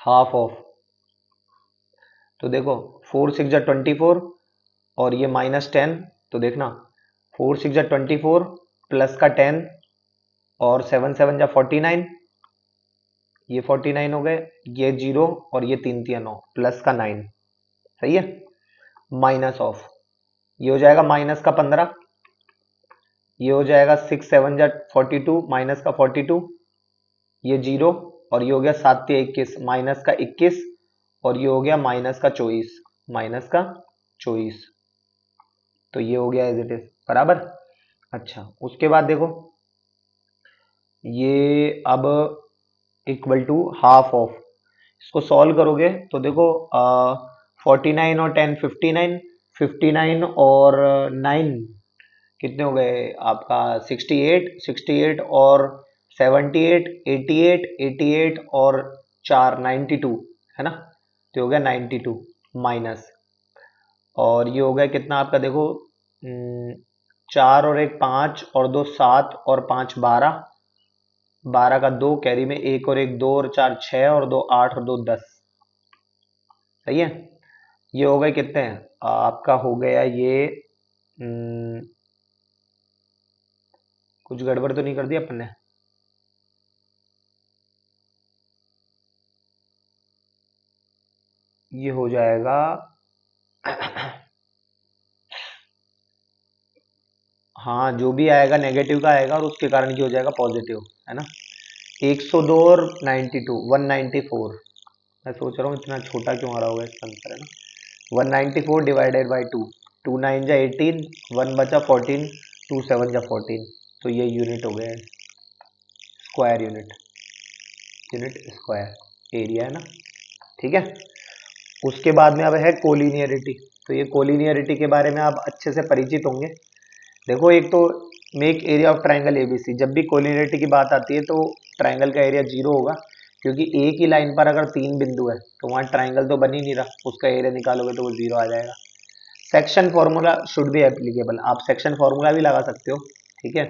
हाफ ऑफ, तो देखो 4 6 जा 24, और ये -10, तो देखना 4 6 जा 24 प्लस का 10, और 7 7 जा 49, ये 49 हो गए, ये 0, और ये 3 3 9 प्लस का 9, सही है, माइनस ऑफ, ये हो जाएगा -15, ये हो जाएगा 6 7 जा 42 -42, ये 0, और ये हो गया 7 3 21 -21, और ये हो गया -24, तो ये हो गया एज इट इज, बराबर। अच्छा, उसके बाद देखो ये अब इक्वल टू हाफ ऑफ, इसको सॉल्व करोगे तो देखो 49 और 10 59, 59 और 9 कितने हो गए आपका, 68, 68 और 78, 88, 88 और 4 92, है ना, तो हो गया 92, माइनस, और ये हो गया कितना आपका, देखो 4 और 1 5, और 2 7, और 5 12, 12 का 2 कैरी में, 1 और 1 2, और 4 6, और 2 8, और 2 10, सही है। ये हो गए कितने हैं आपका, हो गया ये कुछ गड़बड़ तो नहीं कर दी अपन ने, ये हो जाएगा हाँ, जो भी आएगा नेगेटिव का आएगा, और उसके कारण की हो जाएगा पॉजिटिव, है ना। 102 और 92, 194, मैं सोच रहा हूँ इतना छोटा क्यों आ रहा होगा इसका आंसर, है ना, 194 डिवाइडेड बाई 2, 2 9 जा 18, 1 बचा 14, 2 7 जा 14, तो ये यूनिट हो गया, square unit, unit square area, है ना, ठीक है। उसके बाद में अब है कोलिनियरिटी, तो ये कोलिनियरिटी के बारे में आप अच्छे से परिचित होंगे। देखो एक तो make area of triangle ABC, जब भी कोलिनियरिटी की बात आती है तो ट्राइंगल का एरिया 0 होगा, क्योंकि एक ही लाइन पर अगर 3 बिंदु है तो वहाँ ट्राइंगल तो बन ही नहीं रहा, उसका एरिया निकालोगे तो वो 0 आ जाएगा। Section formula should be applicable, आप सेक्शन फॉर्मूला भी लगा सकते हो, ठीक है।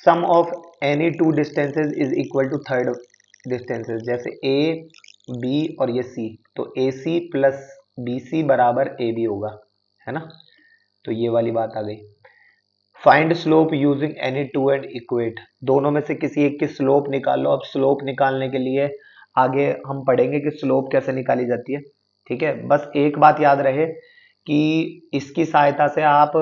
Sum of any two distances is equal to third distances, जैसे ए बी और ये सी, तो ए सी प्लस बी सी बराबर ए बी होगा, है ना, तो ये वाली बात आ गई। Find slope using any two and equate, दोनों में से किसी एक की स्लोप निकालो। अब स्लोप निकालने के लिए आगे हम पढ़ेंगे कि स्लोप कैसे निकाली जाती है, ठीक है। बस एक बात याद रहे कि इसकी सहायता से आप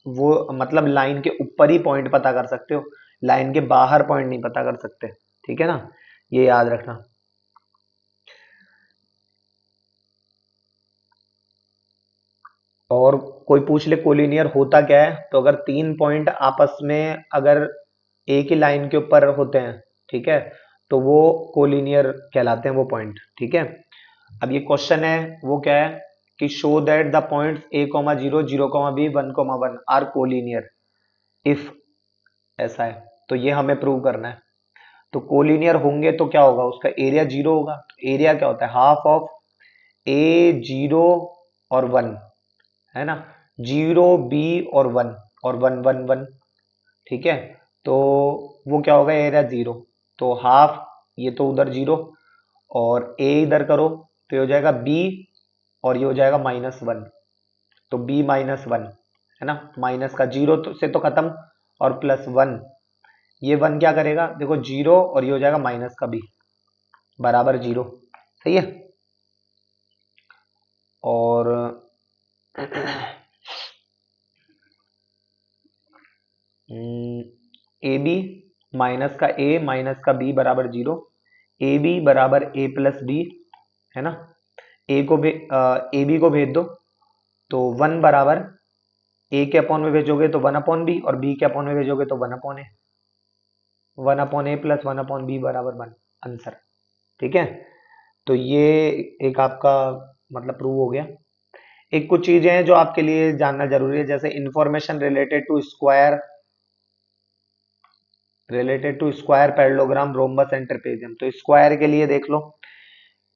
वो मतलब लाइन के ऊपर ही पॉइंट पता कर सकते हो, लाइन के बाहर पॉइंट नहीं पता कर सकते, ठीक है ना, ये याद रखना। और कोई पूछ ले कोलिनियर होता क्या है, तो अगर 3 पॉइंट आपस में अगर एक ही लाइन के ऊपर होते हैं, ठीक है, तो वो कोलिनियर कहलाते हैं वो पॉइंट, ठीक है। अब ये क्वेश्चन है वो क्या है कि show that the points a,0, 0,b, 1,1 are collinear if, ऐसा है, तो ये हमें प्रूव करना है। तो कोलिनियर होंगे तो क्या होगा, उसका एरिया 0 होगा, तो एरिया क्या होता है, हाफ ऑफ a 0 और 1, है ना, 0 b और 1, और 1 1 1, ठीक है, तो वो क्या होगा, एरिया 0, तो हाफ, ये तो उधर 0, और a इधर करो तो ये हो जाएगा b, और ये हो जाएगा -1, तो b -1, है ना, माइनस का 0 से तो खत्म, और +1, ये 1 क्या करेगा, देखो 0, और ये हो जाएगा माइनस का b बराबर 0, सही है। और ए बी माइनस का ए माइनस का बी बराबर 0, ए बी बराबर ए प्लस बी, है ना। ए बी को भेज दो तो 1 बराबर ए के अपॉन में भेजोगे तो 1 अपॉन बी, और बी के अपॉन में भेजोगे तो 1 अपॉन ए, 1 अपॉन ए प्लस 1 अपॉन बी बराबर 1 आंसर। ठीक है, तो ये एक आपका मतलब प्रूव हो गया। एक कुछ चीजें हैं जो आपके लिए जानना जरूरी है, जैसे information related to square parallelogram rhombus and trapezium. तो स्क्वायर के लिए देख लो,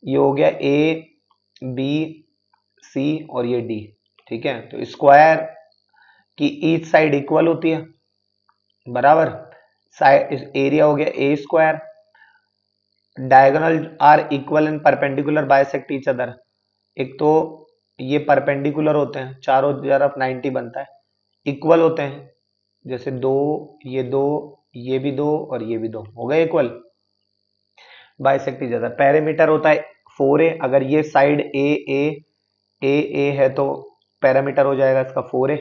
ये हो गया ए बी सी और ये डी। ठीक है, तो स्क्वायर की ईच साइड इक्वल होती है, बराबर। साइड एरिया हो गया a square, diagonal are equal and perpendicular bisect each other. एक तो ये परपेंडिकुलर होते हैं, चारों तरफ 90 बनता है, इक्वल होते हैं, जैसे दो, ये भी दो और ये भी दो, हो गए equal, bisect each other. Parameter होता है 4a, अगर ये साइड ए है तो पैरामीटर हो जाएगा इसका 4a।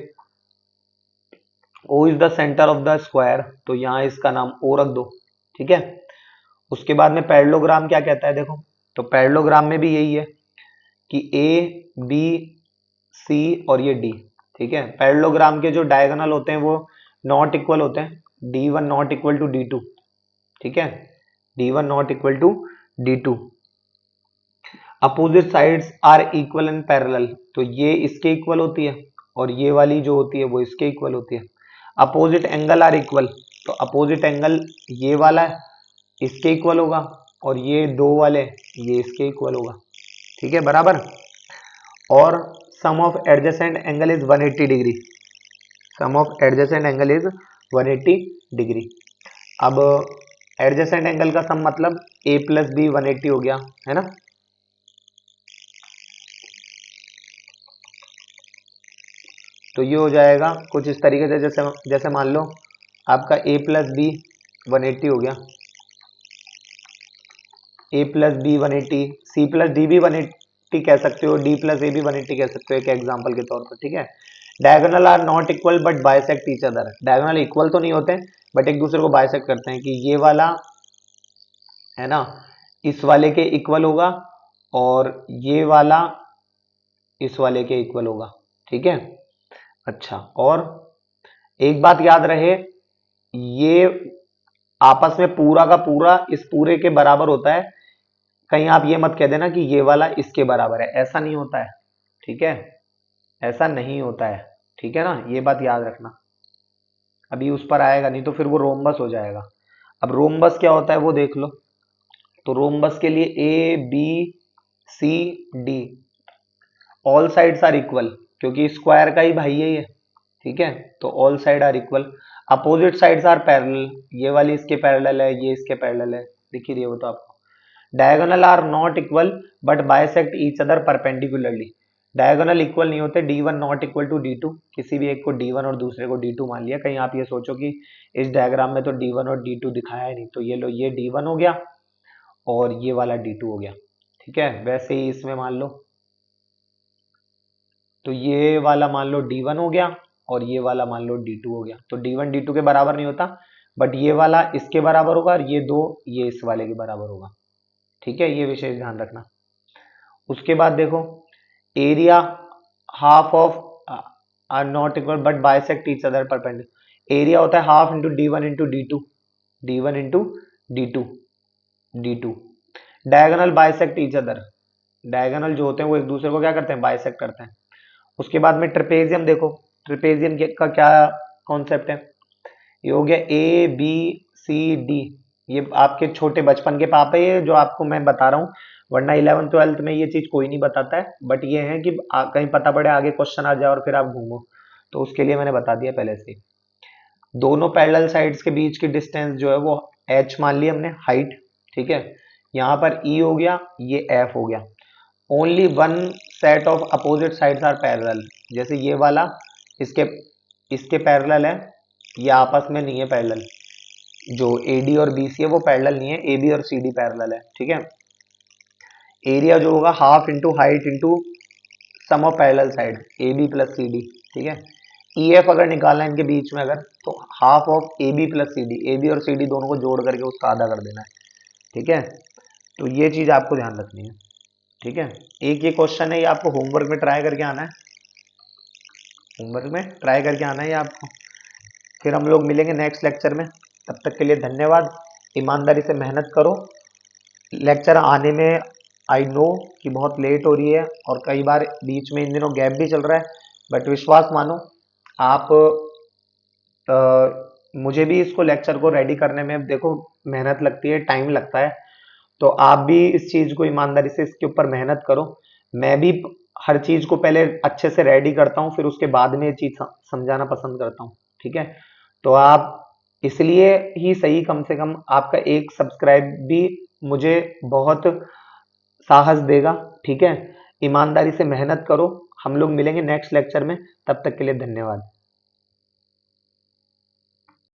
O is the centre of the square, तो यहां इसका नाम ओ रख दो। ठीक है, उसके बाद में पैरेललोग्राम क्या कहता है देखो, तो पैरेललोग्राम में भी यही है कि ए बी सी और ये डी। ठीक है, पैरेललोग्राम के जो डायगोनल होते हैं वो नॉट इक्वल होते हैं, D1 not equal to D2। ठीक है, D1 not equal to D2। Opposite sides are equal and parallel, तो ये इसके इक्वल होती है और ये वाली जो होती है वो इसके इक्वल होती है। अपोजिट एंगल आर इक्वल, तो अपोजिट एंगल ये वाला है इसके इक्वल होगा, और ये दो वाले ये इसके इक्वल होगा। ठीक है, बराबर। और sum of adjacent angle is 180 degree, sum of adjacent angle is 180 degree. अब एडजेसेंट एंगल का सम मतलब a प्लस बी 180 हो गया, है ना। तो ये हो जाएगा कुछ इस तरीके से, जैसे जैसे मान लो आपका a प्लस बी 180 हो गया, a plus B 180, c plus D भी 180 कह सकते हो, d प्लस ए भी 180 कह सकते हो एक एग्जांपल के तौर पर। ठीक है, diagonal are not equal but bisect each other, diagonal equal तो नहीं होते बट एक दूसरे को बाइसेक्ट करते हैं, कि ये वाला है ना इस वाले के इक्वल होगा और ये वाला इस वाले के इक्वल होगा। ठीक है, अच्छा, और एक बात याद रहे, ये आपस में पूरा का पूरा इस पूरे के बराबर होता है, कहीं आप ये मत कह देना कि ये वाला इसके बराबर है, ऐसा नहीं होता है। ठीक है, ऐसा नहीं होता है। ठीक है ना, ये बात याद रखना, अभी उस पर आएगा, नहीं तो फिर वो रोम्बस हो जाएगा। अब रोम्बस क्या होता है वो देख लो, तो रोम्बस के लिए A B C D all sides are equal, क्योंकि स्क्वायर का ही भाई है ये। ठीक है, तो all side are equal, opposite sides are parallel, ये वाली इसके पैरेलल है, ये इसके पैरेलल है, दिख ही रही है वो तो आपको। Diagonal are not equal but bisect each other perpendicularly, diagonal equal नहीं होते, D1 not equal to D2, किसी भी एक को D1 और दूसरे को D2 मान लिया, कहीं आप ये सोचो कि इस डायग्राम में तो D1 और D2 दिखाया है नहीं, तो ये लो ये D1 हो गया और ये वाला D2 हो गया। ठीक है, वैसे ही इसमें मान लो, तो ये वाला मान लो D1 हो गया और ये वाला मान लो D2 हो गया, तो D1 D2 के बराबर नहीं होता, बट ये वाला इसके बराबर होगा और ये दो ये इस वाले के बराबर होगा। ठीक है, ये विशेष ध्यान रखना। उसके बाद देखो, area half of are not equal but bisect each other perpendicular, एरिया होता है half into D1 into D2, D1 into D2, D2। Diagonal bisect each other, diagonal जो होते हैं वो एक दूसरे को क्या करते हैं, बाइसेक्ट करते हैं। उसके बाद में ट्रेपेजियम देखो, ट्रेपेजियम का क्या कॉन्सेप्ट है, ये हो गया ए बी सी डी, ये आपके छोटे बचपन के पाप है ये जो आपको मैं बता रहा हूँ, वरना 11th 12th में ये चीज कोई नहीं बताता है, बट ये है कि कहीं पता पड़े आगे क्वेश्चन आ जाए और फिर आप घूमो, तो उसके लिए मैंने बता दिया पहले से। दोनों पैरेलल साइड्स के बीच की डिस्टेंस जो है वो h मान ली हमने, हाइट। ठीक है, यहाँ पर e हो गया, ये f हो गया। Only one set of opposite sides are parallel, जैसे ये वाला इसके इसके पैरेलल है, ये आपस में नहीं है पैरेलल, जो AD और BC है वो पैरेलल नहीं है, AB और CD पैरेलल है। ठीक है, एरिया जो होगा half into height into sum of parallel side AB plus CD। ठीक है, EF अगर निकालना है इनके बीच में अगर, तो half of AB plus CD, AB और CD दोनों को जोड़ करके उसका आधा कर देना है। ठीक है, तो ये चीज आपको ध्यान रखनी है। ठीक है, एक ये क्वेश्चन है, ये आपको होमवर्क में ट्राई करके आना है, होमवर्क में ट्राई करके आना है ये आपको। फिर हम लोग मिलेंगे नेक्स्ट लेक्चर में, तब तक के लिए धन्यवाद। ईमानदारी से मेहनत करो। लेक्चर आने में आई नो कि बहुत लेट हो रही है और कई बार बीच में इन दिनों गैप भी चल रहा है, बट विश्वास मानो आप, मुझे भी इसको लेक्चर को रेडी करने में देखो मेहनत लगती है, टाइम लगता है, तो आप भी इस चीज को ईमानदारी से इसके ऊपर मेहनत करो। मैं भी हर चीज को पहले अच्छे से रेडी करता हूँ, फिर उसके बाद में ये चीज समझाना पसंद करता हूँ। ठीक है, तो आप इसलिए ही सही, कम से कम आपका एक सब्सक्राइब भी मुझे बहुत साहस देगा। ठीक है, ईमानदारी से मेहनत करो। हम लोग मिलेंगे नेक्स्ट लेक्चर में, तब तक के लिए धन्यवाद।